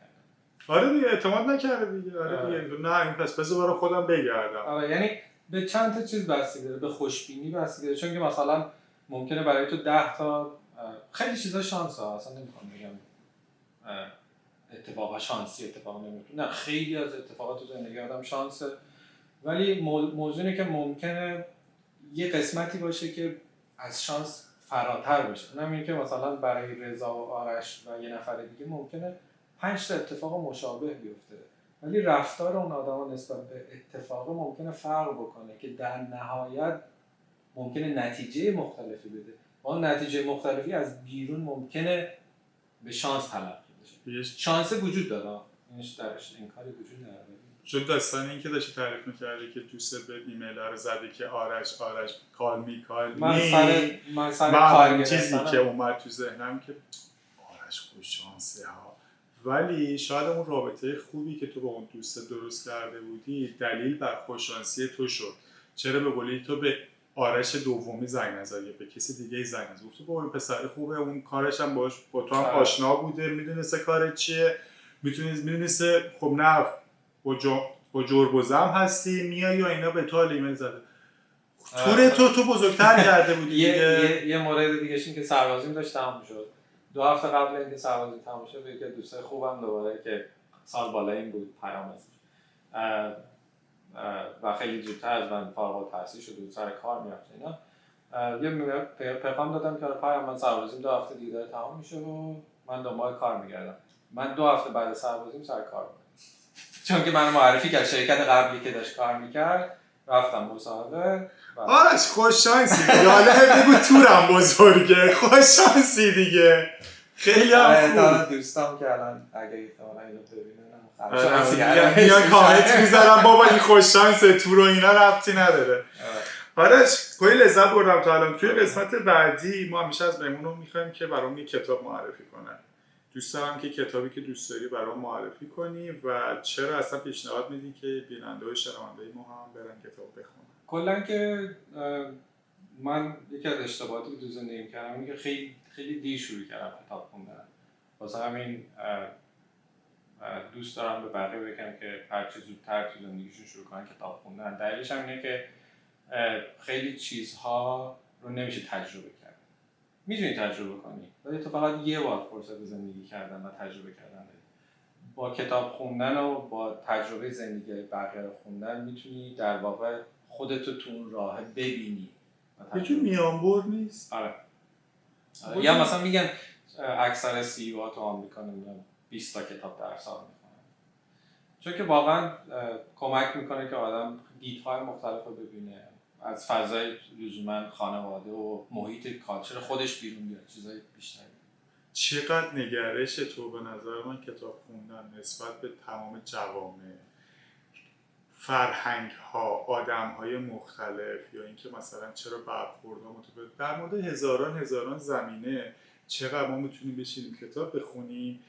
آره دیگه اعتماد نکرده دیگه. آره دیگه نه این پس بذار برای خودم بگردم. آره یعنی به چند تا چیز بستگی داره، به خوشبینی بستگی داره، چون که مثلا ممکنه برای تو 10 تا خیلی چیزا شانس ها، اصلا نمیخوام بگم اتفاقا شانسی اتفاق نمیتونه، نه خیلی از اتفاقات تو زندگی آدم شانسه، ولی موضوع اینه که ممکنه یه قسمتی باشه که از شانس فراتر باشه. اونم اینه که مثلا برای رضا و آرش و یه نفر دیگه ممکنه 5 تا اتفاق مشابه بیفته ولی رفتار اون آدما نسبت به اتفاق ممکنه فرق بکنه که در نهایت ممکنه نتیجه مختلفی بده. اون نتیجه مختلفی از بیرون ممکنه به شانس تلقی بشه. شانس وجود داره، اینش درش انکاری وجود نداره. چون داستان این که داشتی تعریف می‌کردی که دوست به ایمیل ها رو زدی که آرش کال می من سر کار چیزی که اومد تو ذهنم که آرش خوش شانسه ها، ولی شاید اون رابطه خوبی که تو با اون دوست درست کرده بودی دلیل بر خوششانسی تو شد. چرا به قولی تو به آرش دومی زنگ نزدی، به کسی دیگه زنگ نزدی، گفت با این پسر خوبه، اون کارش هم با تو هم آشنا بوده، میدونسته کار چیه، میدونسته خب نه با جربوزم هستی میای یا اینا، به تو ایمیل زده. تو بزرگتر کرده بودی. یه مورد دیگه این که سربازیم داشت تموم شد. 2 هفته قبل اینکه سربازیم تموم شد یکی دوستای خوبم دوباره که سال بالا این بود پیام رسید و خیلی زودتر از من فارغ التحصیل شد و سر کار میرفت اینا، یه پیغام دادم که پیام من سربازیم 2 هفته دیگه داره تموم میشه و من دنبال کار میگردم. من 2 هفته بعد سربازیم سر کار بودم چون که منو معرفی کرد شرکت قبلی که داشت کار میکرد، رفتم مصاحبه. آرش خوش شانسی دیگه، حالا بگو تورم بزرگه، خوش شانسی دیگه، خیلی هم خوب. دوستام که الان اگه احتمالا اینو ببینن میان کامنت میذارم بابا این خوش شانسه، تور و اینا ربطی نداره. آرش کلی لذت بردم تا الان. توی قسمت بعدی ما همیشه از مهمونو میخوایم که برام یه کتاب معرفی کنن. دوست دارم که کتابی که دوست داری برام معرفی کنی و چرا اصلا پیشنهاد میدی که بیننده و شنونده ما هم برن کتاب بخونن. کلا که من یکی از اشتباهاتی که تو زندگیم کردم اینه که خیلی دیر شروع کردم کتاب خوندن. واسه همین دوست دارم به بقیه بگم که هرچی زودتر تو زندگیشون شروع کنن کتاب خوندن. دلیلش هم اینه که خیلی چیزها رو نمیشه تجربه کرد. میتونی تجربه کنی ولی تو فقط یه بار فرصت زندگی کردن و تجربه کردن داری. با کتاب خوندن و با تجربه زندگی بقیه رو خوندن میتونی در واقع خودتو تو اون راه ببینی. یه جور میانبر نیست؟ آره. یا مثلا میگن اکثر CEO ها تو آمریکا نمیدونم 20 تا کتاب در سال میخونن. چون که واقعا کمک میکنه که آدم دیدهای مختلف رو ببینه، از فضای لزوما خانواده و محیط کالچر خودش بیرون بیاد، چیزای بیشتری. چقدر نگرش تو به نظر من کتاب خوندن نسبت به تمام جوامع، فرهنگ ها، آدم های مختلف، یا اینکه مثلا چرا برخوردها متفاوت در مورد هزاران زمینه، چقدر ما میتونیم بشینیم کتاب بخونیم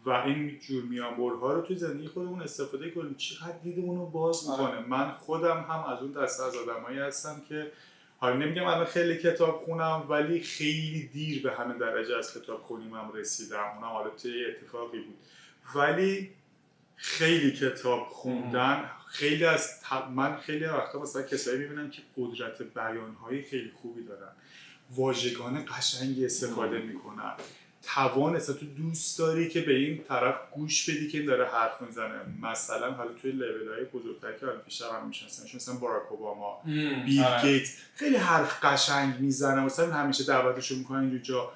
و این جور میانبرها رو توی زندگی خودمون استفاده کنیم، چقدر دیدمون رو باز میکنه. من خودم هم از اون دسته از آدمایی هستم که حالا نمیگم الان خیلی کتاب خونم ولی خیلی دیر به همین درجه از کتاب خونیمم رسیدم، اونم حالا توی اتفاقی بود، ولی خیلی کتاب خوندن من خیلی وقتا مثلا کسایی میبینم که قدرت بیان‌های خیلی خوبی دارن، واژگان قشنگی استفاده میکنن، توان اصلا تو دوست داری که به این طرف گوش بدی که این داره حرف میزنه. مثلا حالا توی لول‌های بزرگتر که حالا بیشتر هم میشناسن، مثلا باراک اوباما، بیل گیت، خیلی حرف قشنگ میزنه، مثلا همیشه دعوتشون میکنن اینجا.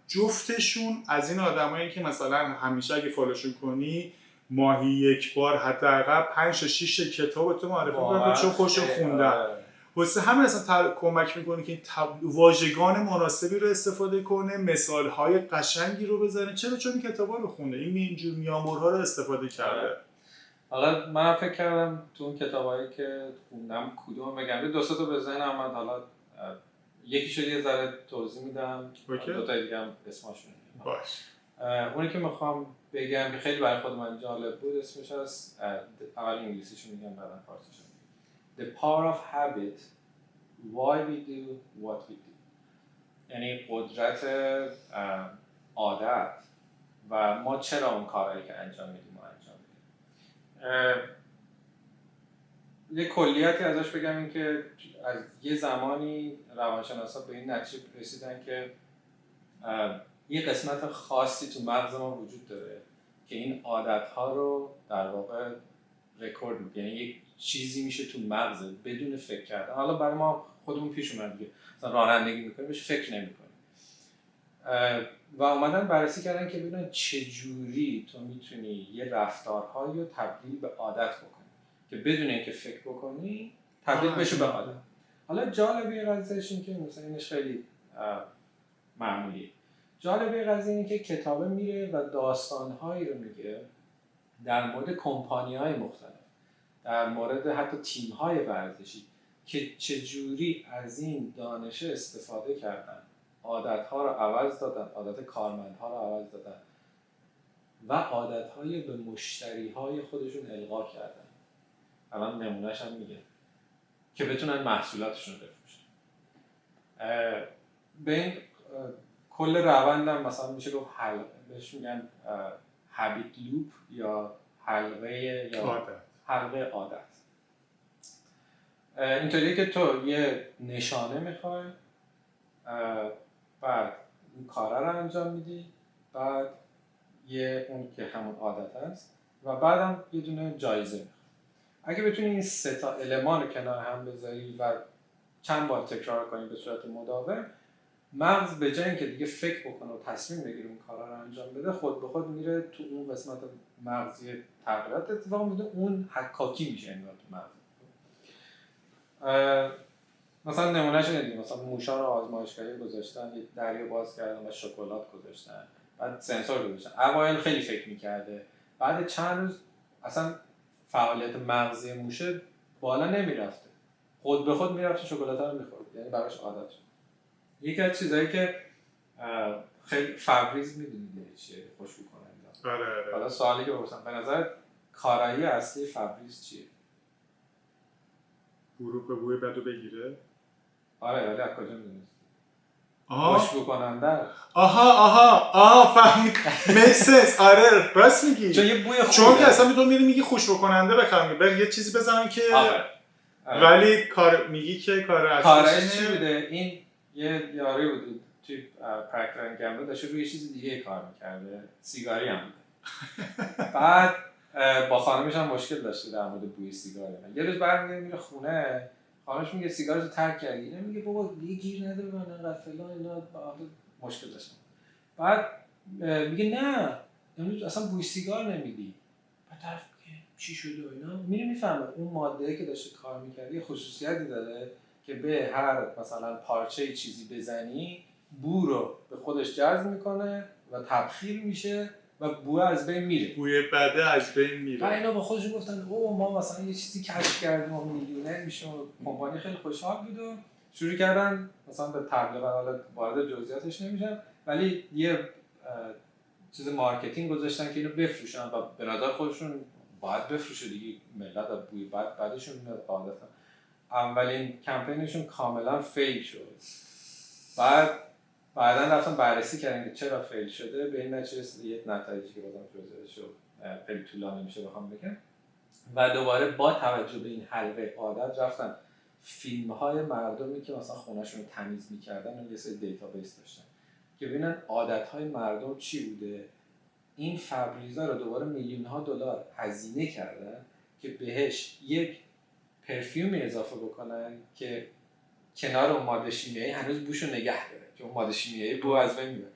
جفتشون از این آدمایی که مثلا همیشه اگه فالوشون کنی ماهی یک بار حداقل 5 تا 6 کتاب تو معرفی می‌کنن چون خوشو خوندن. واسه همین اصلا کمک میکنه که این واژگان مناسبی رو استفاده کنه، مثال‌های قشنگی رو بزنه. چون این کتابا رو خونده، این اینجور میامورها رو استفاده کرده. حالا من فکر کردم تو اون کتابایی که خوندم کدوم بگم، دو سه تا به ذهنم اومد، حالا یکیشو یه ذره توضیح میدم، دو تا دیگه هم اسمشون باش. اونی که میخوام بگم که خیلی برای خود من جالب بود اسمش هست، اول انگلیسیشو میگم بعدن فارسیشو میگم. The power of habit, why we do what we do. یعنی قدرت عادت و ما چرا اون کارهایی که انجام میدیم و انجام میدیم. یه کلیتی ازش بگم این که از یه زمانی روانشناسا به این نتیجه رسیدن که یه قسمت خاصی تو مغز ما وجود داره که این عادت‌ها رو در واقع رکورد می‌کنه، یعنی یک چیزی میشه تو مغز بدون فکر کردن. حالا برای ما خودمون پیش اومد دیگه، مثلا رانندگی می‌کنیم بهش فکر نمی‌کنیم و اومدن بررسی کردن که ببینن چجوری تو میتونی یه رفتارهایی رو تبدیل به عادت بکنی که بدون اینکه فکر بکنی تبدیل بشه به عادت. حالا جالبی قضیه‌اش این که مثلا اینش خیلی معمولیه. جالبه قضیه اینه که کتابه میره و داستانهایی رو میگه در مورد کمپانی‌های مختلف، در مورد حتی تیم‌های ورزشی که چجوری از این دانش استفاده کردن، عادت‌ها رو عوض دادن، عادت کارمندها رو عوض دادن و عادت‌های به مشتری‌های خودشون القا کردن. الان نمونه‌اش هم میگه که بتونن محصولاتشون رو بفروشن. به این کل روندم مثلا میشه گفت بهش میگن هابیت لوپ یا حلقه عادت. اینطوریه که تو یه نشانه میخوای، بعد اون کارا رو انجام میدی، بعد یه اون که همون عادت هست و بعدم یه دونه جایزه میخوای. اگه بتونی این سه تا المان رو کنار هم بذاری و چند بار تکرار کنی به صورت مداوم، مغز به جای اینکه دیگه فکر بکنه و تصمیم بگیره اون کارا رو انجام بده، خود به خود میره تو اون قسمت مغزی تغییرات اتفاق میده، اون حکاکی میشه انگار تو مغز. مثلا نمونهش اینه دیگه، مثلا موشا رو آزمایشگاهی گذاشتن، یه دریا باز کردن و شکلات گذاشتن، بعد سنسور گذاشتن. اوایل خیلی فکر میکرده، بعد چند روز اصلا فعالیت مغزی موشه بالا نمیرفته، خود به خود میرفته شکلات رو میخورد، یعنی براش عادت شد. یکی از چیزایی که خیلی فبریز میدونید چیه، خوشبو کننده. آره. حالا سوالی که بپرسم، به نظر کارایی اصلی فبریز چیه؟ ورود به بوی بدو بگیره؟ آره ولی از کجا میدونید؟ خوشبو کننده. آها فهمید. میکسنس. آره راست میگی. چون یه بوی خوبه. چون که اصلا تو میگی خوشبو کننده بخرم، یه چیزی بزنم که ولی کار میگی که کار اصلیش چی بوده؟ این یه یاری بود توی پراکتر اند گمبل، داشته روی چیز دیگه کار میکرده، سیگاری هم بوده. بعد با خانمش هم مشکل داشته در مورد بوی سیگار. یه روز برمیگرده میره خونه، خانمش میگه سیگارتو ترک کردی؟ اینم میگه بابا دیگه گیر نده من انقدر فلان اینا، مشکل داشتم. بعد میگه نه امروز اصلا بوی سیگار نمیدی. بعد طرف میگه چی شده و اینا، میره میفهمه اون ماده‌ای که داشته کار می‌کرد یه خصوصیتی داره که به هر مثلا پارچه چیزی بزنی بو رو به خودش جذب میکنه و تبخیر میشه و بو از بین میره، بوی بده از بین میره. و اینا با خودشون گفتن اوه ما مثلا یه چیزی کشف کردیم و میلیونر میشیم و کمپانی خیلی خوشحال بود و شروع کردن مثلا به تبلیغ. حالا وارد جزئیاتش نمیشم ولی یه چیز مارکتینگ گذاشتن که اینو بفروشن و به نظر خودشون باید بفروشه دیگه، ملت از بوی بعدشون میاد عادتا. اولین کمپینشون کاملا فیل شد. بعداً رفتن بررسی کردن که چرا فیل شده، به این نتیجه رسیدن یه نتایجی که بازم جزئیاتش خیلی طولانی میشه بخوام بگم. و دوباره با توجه به این حلقه عادت رفتن فیلم‌های مردمی که مثلا خونه‌شون رو تمیز می‌کردن و یه سری دیتابیس داشتن که ببینن عادت‌های مردم چی بوده. این فبریزا رو دوباره میلیون‌ها دلار هزینه کردن که بهش یک پرفیومی اضافه بکنن که کنار اون ماده شیمیایی هنوز بوشو نگه داره، که اون ماده شیمیایی بو از بین میبره،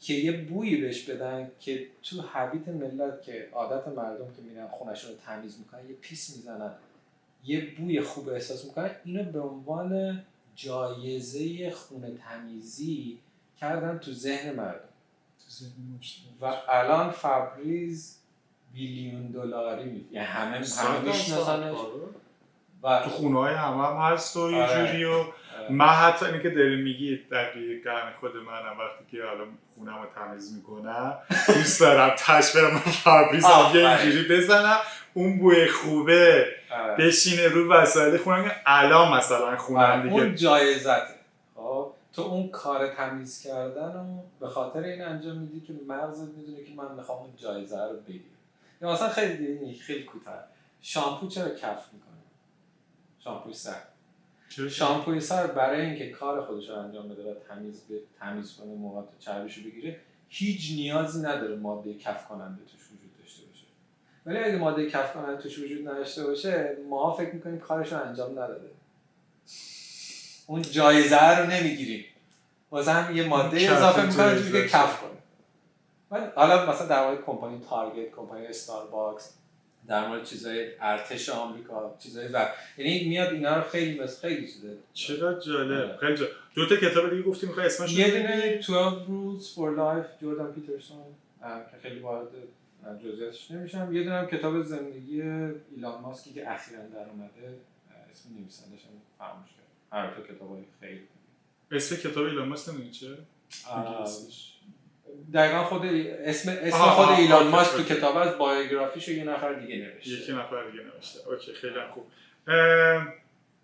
که یه بویی بهش بدن که تو حبیت ملت که عادت مردم که میرن خونه‌شون رو تمیز میکنن یه پیس میزنن یه بوی خوب احساس میکنن، اینو به عنوان جایزه خونه تمیزی کردن تو ذهن مردم و الان فبریز بیلیون دلاری میده، یعنی همه میشناسنش و تو خونه‌های هم هست و یه جوری و من حتی اینی که داری میگی دقیقاً خود منم وقتی که حالا خونم رو تمیز میکنم دوست دارم تش برم فبریز یه اینجوری بزنم اون بوی خوبه بشینه رو وسایل خونم که الان مثلا خونم دیگه اون جایزته. خب تو اون کار تمیز کردن رو به خاطر این انجام میدی که مغزت میدونه که من میخوام اون جایزه رو بگیرم. یا مثلا خیلی کوتاه شامپو چرا کف میکنه؟ شامپوی سر. شامپوی سر برای اینکه کار خودش رو انجام بده و تمیز کنه موهات و چربیشو بگیره هیچ نیازی نداره ماده کف کننده توش وجود داشته باشه. ولی اگه ماده کف کننده توش وجود نداشته باشه ما فکر میکنیم کارش رو انجام نداده. اون جایزه رو نمیگیریم. واسه هم یه ماده اضافه میکنه که کف کنه. من حالا مثلا در مورد کمپانی تارگت، کمپانی استارباکس، در مورد چیزای ارتش آمریکا، چیزای یعنی میاد اینا رو خیلی چیزه. چرا جالب. خیلی جالب. دو تا کتاب دیگه گفتیم میخوای اسمش یه دونه 12 Rules for Life جوردن پیترسون که خیلی وارد جزئیاتش نمیشم. یه دونه هم کتاب زندگی ایلان ماسکی که اخیراً در اومده، اسم نویسنده‌ش فراموش کردم. هر دو کتابای خیلی. اسم کتاب ایلان ماسک نمیدونی چیه؟ دقیقا خود اسم خود ایلان ماسک تو کتاب از بایوگرافیشو یه نفر دیگه نوشته. یکی نفر دیگه نوشته. اوکی خیلی خوب.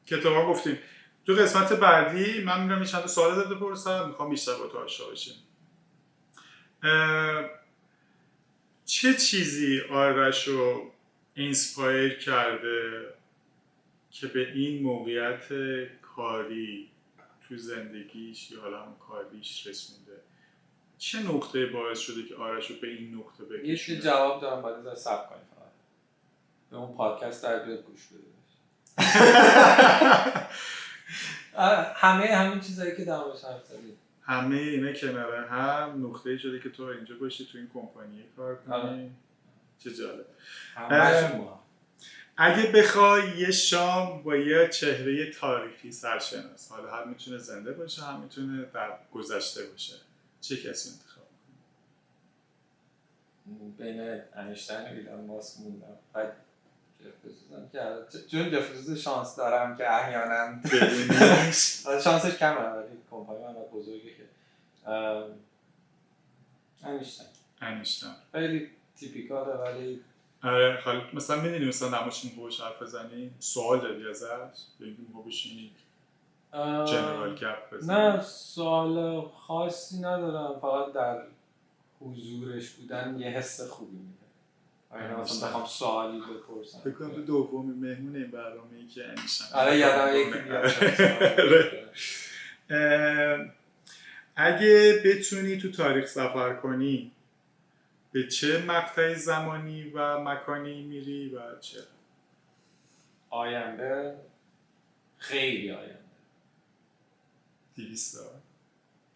کتابا گفتیم. تو قسمت بعدی من میرم چند تا سوال ازت بپرسم، میخوام بیشتر با تو آشنا بشیم. چه چیزی آرش رو اینسپایر کرده که به این موقعیت کاری تو زندگیش یا حالا هم کاریش رسونده؟ چه نقطه باعث شده که آرش رو به این نقطه بکشونه؟ یه جواب دارم باید از صبر کنیم فقط. به اون پادکست در بیاد گوش بده. همین چیزایی که در موردش حرف زدیم همه اینا کنار هم نقطه‌ای شده که تو اینجا باشی تو این کمپانی کار کنی. چه جالب. اگه بخوای یه شام با یه چهره تاریخی سرشناس، حالا هم میتونه زنده باشه هم میتونه در گذشته باشه، چه کسی انتخاب می‌کنی؟ بین انیشتین و ایلان ماسک موندم. بعد چون جف بزوس شانس دارم که احیانا شانسش کمه ولی کمپانی من بزرگه که انیشتین خیلی تیپیکاله ولی خالی مثلا میدونی مثلا نماشین خوبش حرف بزنی؟ سوال داری ازش؟ بگیم ما بشینی جنرال گپ بزنی؟ نه سوال خاصی ندارم، فقط در حضورش بودن یه حس خوبی میده. آره مثلا بخوام سوالی بپرسم فکر کنم تو دومی مهمون این برنامه‌ای که انیشتین. آره یادم یکی دیگه. اگه بتونی تو تاریخ سفر کنی به چه مقطع زمانی و مکانی میری و چرا؟ آینده، خیلی آینده. 200 سال؟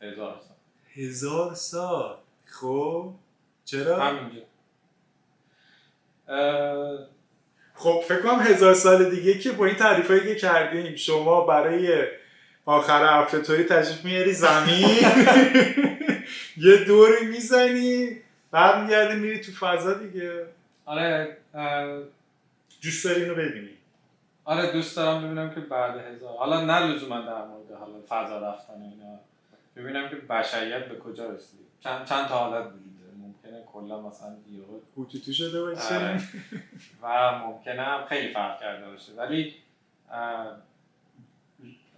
1000 سال. 1000 سال؟ خب چرا؟ همینجا. خب فکر کنم 1000 سال دیگه که با این تعریفایی که کردیم شما برای آخر هفته توری تشریف میاری زمین یه دوری میزنی برمیگردی میری تو فضا دیگه. آره دوست داری اینو ببینی؟ آره دوست دارم ببینم که بعد 1000 حالا نه لزوما در مورد حالا فضا رفتن و اینا، ببینم که بشریت به کجا رسید. چند تا حالت وجود داره. ممکنه کلا مثلا یهو هوتوتو شده باشه و ممکنه هم خیلی فرق کرده باشه، ولی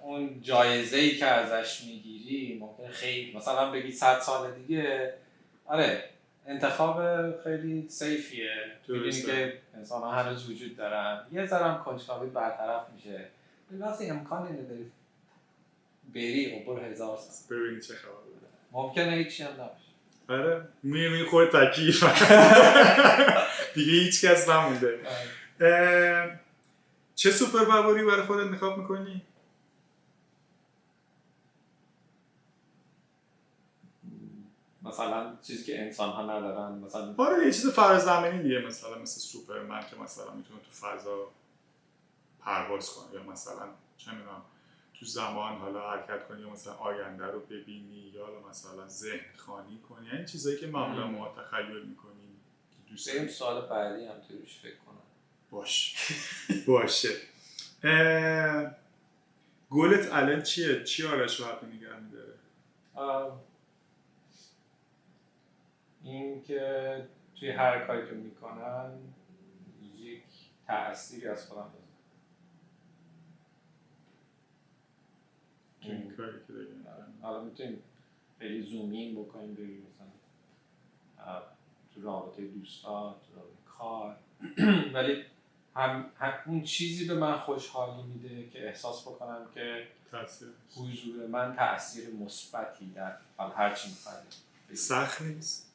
اون جایزه‌ای که ازش میگیری ممکنه خیلی مثلا بگی 100 سال دیگه آره انتخاب خیلی سیفیه. میدونی که انسان ها هنوز وجود دارن، یه ذرم کنجکاوی برطرف میشه. وقتی امکان اینو داری بری و برو 1000 سال ببینی چه خبره. ممکنه هیچی هم نباشه. آره میری خود تکیف دیگه هیچ کس نمونده. چه سوپر پاوری برای خودت انتخاب میکنی؟ مثلا چیزی که انسان ها ندارن، مثلا آره یه چیز فرازمینی دیگه، مثلا مثل سوپرمن که مثلا میتونه تو فضا پرواز کنه، یا مثلا چه میدونم تو زمان حالا حرکت کنی، یا مثلا آینده رو ببینی، یا مثلا ذهن خوانی کنی، یعنی چیزایی که معمولا ما تخیل میکنیم که دوست داریم. سوال بعدی هم توش فکر کنم. باشه. گولت الان چیه؟ چی آرش رو حقی نگه میداره؟ این که توی هر کاری که میکنن یک تأثیری از خودم بذارم. این کاری که داریم حالا میتونیم خیلی زومین بکنیم، بریم مثلا تو رابطه دوستان، تو رابطه کار ولی هم اون چیزی به من خوشحالی میده که احساس بکنم که حضور من تأثیر مثبتی در هر چی می‌خواد. سخت نیست؟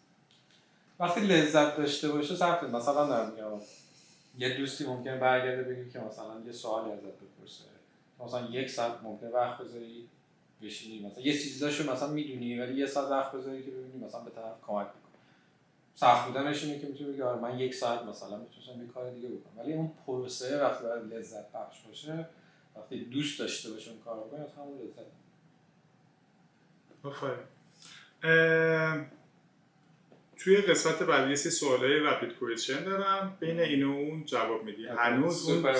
وقتی لذت داشته باشه سخت نیست. مثلا دارم میگم یه دوستی ممکنه برگرده بگه که مثلا یه سوالی ازت بپرسه، مثلا 1 ساعت ممکنه وقت بذاری بشینی مثلا یه چیزاشو مثلا میدونی، ولی 1 ساعت وقت بذاری که ببینی مثلا به طرف کمک میکنه. سخت بودنش اینه که میتونی بگی آره من 1 ساعت مثلا میتونم یه کار دیگه بکنم، ولی اون پروسه وقتی برای لذت بخش باشه، وقتی دوست داشته باشه اون کارو بکنی، مثلا اون لذت. آفرین. توی قسمت بعدی یه سوالای رپید کوئسچن دارم، بین این و اون جواب میدی. هنوز اون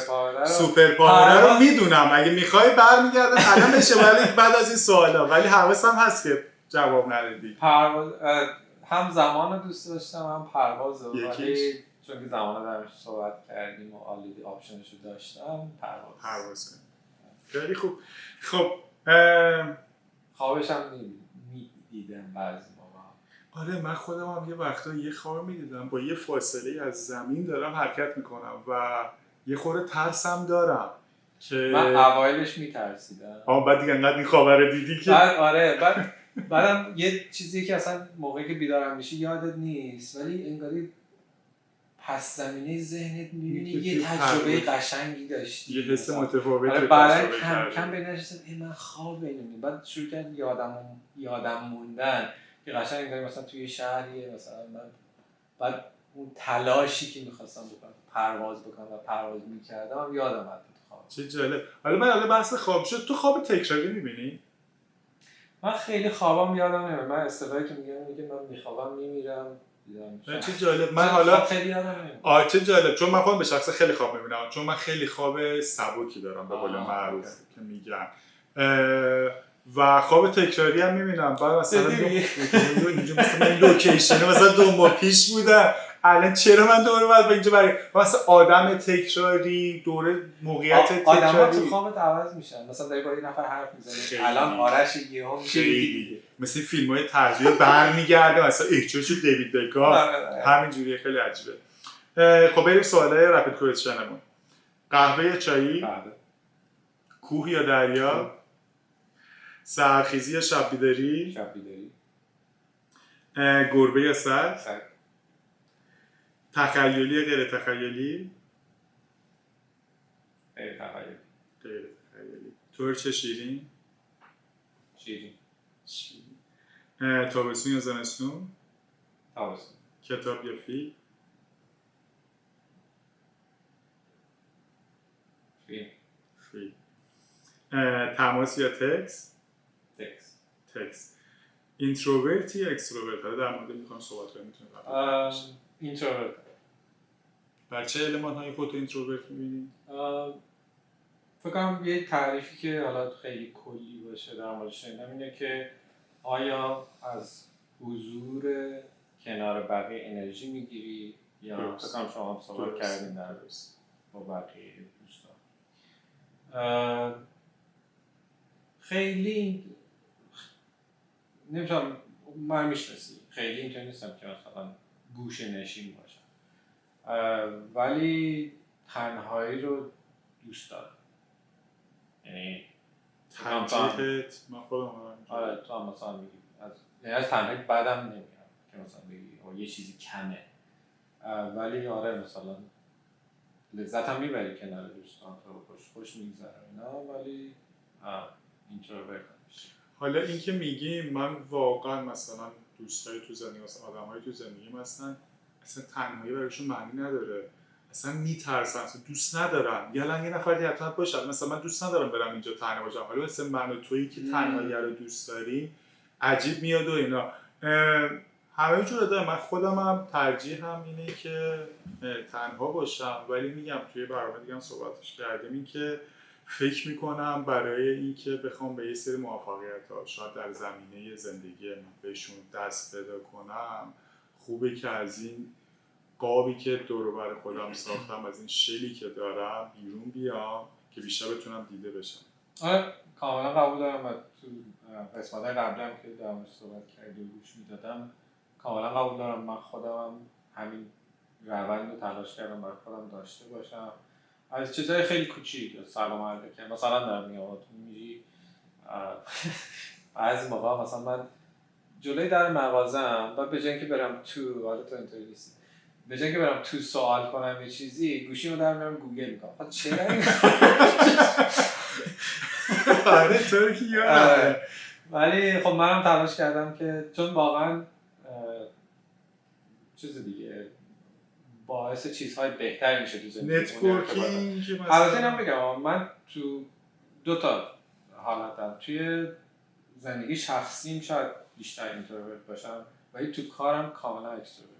سوپر پاور رو میدونم، اگه میخوای برمیگردم الان بشه، ولی بعد از این سوالا، ولی حواسم هست که جواب ندادی. هم زمان رو دوست داشتم هم پرواز رو، ولی چون که زمان رو درش صحبت کردیم و آلیدی آپشنش رو داشتم، پرواز کنیم. خیلی خوب. خب خوابش هم میدیدم بعضی موقع. آره من خودم هم یه وقتا یه خواب میدیدم با یه فاصله از زمین دارم حرکت میکنم و یه خورده ترسم دارم که من اوایلش میترسیدم. بعد دیگه انقدر این خواب رو دیدی که بعدم یه چیزی که اصلا موقعی که بیدارم میشی یادت نیست، ولی انگاری پس زمینه ذهنت میبینی یه تجربه قشنگی داشتی، یه حس متفاوتی رو بعد کم به نشستم من خواب اینو بعد شروع کردم یادم موندن که قشنگ انگاری مثلا توی شهریه مثلا من بعد اون تلاشی که میخواستم بکنم پرواز بکنم و پرواز میکردم یادم اومد تو خواب. چه جالب. حالا بحث خواب شد، تو خواب تکراری میبینی؟ من خیلی خوابم یادم نمیاد. من اصطلاحی که میگم من میخوابم میمیرم. چه جالب. من حالا خیلی یادم نمیاد. چه جالب، چون من خودم به شخص خیلی خواب میبینم، چون من خیلی خواب سبکی دارم به قول معروف که میگن، و خواب تکراری هم میبینم. بعد مثلا اینجا مثلا این لوکیشن مثلا 2 ماه پیش بودم، الان چرا من دوباره باید به اینجا برگردم؟ مثلا آدم تکراری، دوره موقعیت تکراری، آدم‌ها تو خوابت عوض میشن. مثلا داری با یه نفر حرف میزنی، الان آرش یهو میشه دیگه، مثل فیلم‌های طرزی برمیگرده مثلا چه دیوید بکام، همینجوریه. خیلی عجیبه. خب بریم سوالای رپید کوئسچنمون. قهوه یا چایی؟ قهوه. کوه یا دریا؟ سحرخیزی یا شب بیداری؟ شب بیداری. گربه یا سگ؟ سگ. تخیلی یا غیر تخیلی؟ غیر تخیلی. غیر تخیلی. ترش یا شیرین؟ شیرین. تابستون یا زمستون؟ تابستون. کتاب یا فیلم؟ فیلم. تماس یا تکس؟ تکس. اینتروورت یا اکستروورت؟ در مورد میخوام صحبت کنیم. اینتروورت. بر چه المان‌های خودت اینتروورت می‌بینی؟ فکر کنم یه تعریفی که حالا خیلی کلی باشه در موردش اینه که آیا از حضور کنار بقیه انرژی میگیری یا فکر کنم شما هم صحبت کردین در با بقیه دوستان. خیلی نمیتونم من میشناسی خیلی اینطور نیستم که مثلا گوشه نشین باشم، ولی تنهایی رو دوست دارم. یعنی ترجیحت من خودم آره تو هم مثلا میگی از تنهایی بدم نمیاد که مثلا بگی یه چیزی کمه، ولی آره مثلا لذت هم میبری کنار دوستان تو خوش میگذره اینا، ولی اینتروورت میشه. حالا این که میگی من واقعا مثلا دوستای تو زندگی مثلا آدمای تو زندگیم اصلا تنهایی براشون معنی نداره، اصلا میترسن، اصلا دوست ندارم یه نفر دیگه حتما باشه، مثلا من دوست ندارم برم اینجا تنها باشم، حالا مثلا من و تویی که تنهایی رو دوست داریم عجیب میاد و اینا. همه جوره دارم، من خودم هم ترجیحم اینه که تنها باشم، ولی میگم توی برنامه دیگه هم صحبتش کردیم این که فکر میکنم برای اینکه بخوام به یه سری موفقیت‌ها شاید در زمینه زندگی بهشون دست پیدا کنم، خوبه که از این قابی که دور و بر خودم ساختم، از این شلی که دارم بیرون بیام که بیشتر بتونم دیده بشم. آره کاملا قبول دارم و تو قسمت‌های قبلی هم که در موردش صحبت کردیم و گوش میدادم کاملا قبول دارم. من خودم همین روند رو تلاش کردم برای خودم داشته باشم، از چیزهای خیلی کوچیک سلام علیکم مثلا دارم میگم تو میری بعضی موقع مثلا من جلوی در مغازه‌ام و به جای اینکه برم تو، حالا تو اینطوری نیستی، به جای اینکه برم تو سوال کنم یه چیزی گوشیمو در میارم گوگل میکنم. خب چرا این آره تو که یادم، ولی خب منم تلاش کردم که چون واقعا چیز دیگه باعث چیزهای بهتری میشه تو زندگی. نتورکینگ البته اینم بگم من تو دو تا حالتم، توی زندگی شخصیم شاید بیشتر اینتروورت باشم ولی تو کارم کاملا اکستروورت،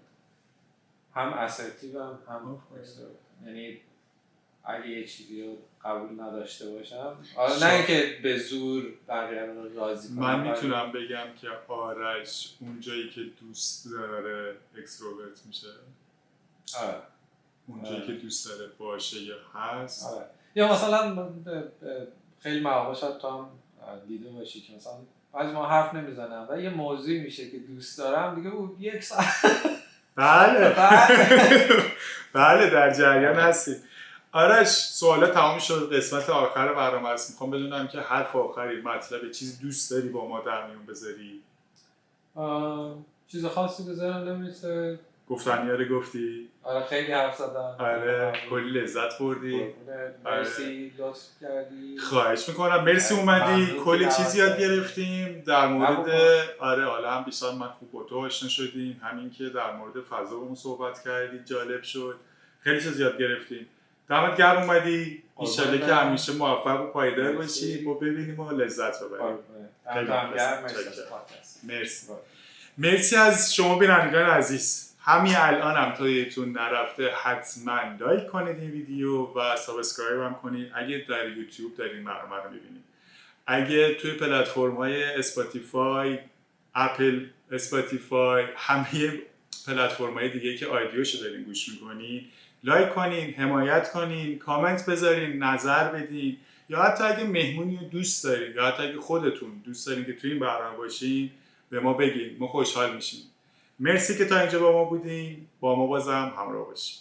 هم اسرتیوم هم اکستروورت. یعنی اگه یه چیزی رو قبول نداشته باشم، نه اینکه به زور بقیه رو راضی کنم. من میتونم بگم که آرش اونجایی که دوست داره اکستروورت میشه. اونجایی که دوست داره باشه یا هست. یا مثلا خیلی مواقع شاید تو هم دیده باشی که مثلا بعضی ما حرف نمیزنم و یه موضوعی میشه که دوست دارم دیگه او یک ساعت بله بله در جریان هستی. آرش سوالا تمام شد، قسمت آخر برنامه است. میخوام بدونم که حرف آخری مطلب چیزی دوست داری با ما در میون بذاری؟ چیز خاصی بذارم نمیشه. گفتنی‌ها رو گفتی؟ آره خیلی حرف زدم. آره کلی لذت بردی. مرسی لطف کردی. خواهش میکنم، مرسی اومدی، کلی چیز یاد گرفتیم در مورد آره حالا هم بیشتر من خوب با تو آشنا شدیم، همین که در مورد فضا با صحبت کردی جالب شد، خیلی چیز یاد گرفتیم. دمت گرم اومدی، ان شاءالله که همیشه موفق و پایدار باشی و ببینیم و لذت ببریم. مرسی. مرسی از شما بینندگان عزیز. همین الان هم تا یتون نرفته حتما لایک کنید این ویدیو و سابسکرایب هم کنید اگه در یوتیوب دارین برنامه رو میبینید. اگه توی پلتفرم‌های اسپاتیفای، اپل، اسپاتیفای، همه پلتفرم‌های دیگه که آیدیوشو دارین گوش میکنین لایک کنین، حمایت کنین، کامنت بذارین، نظر بدین، یا حتی اگه مهمونی رو دوست دارین یا حتی اگه خودتون دوست دارین که توی این برنامه باشین به ما بگین، ما خوشحال میشیم. مرسی که تا اینجا با ما بودین، با ما بازم همراه باشین.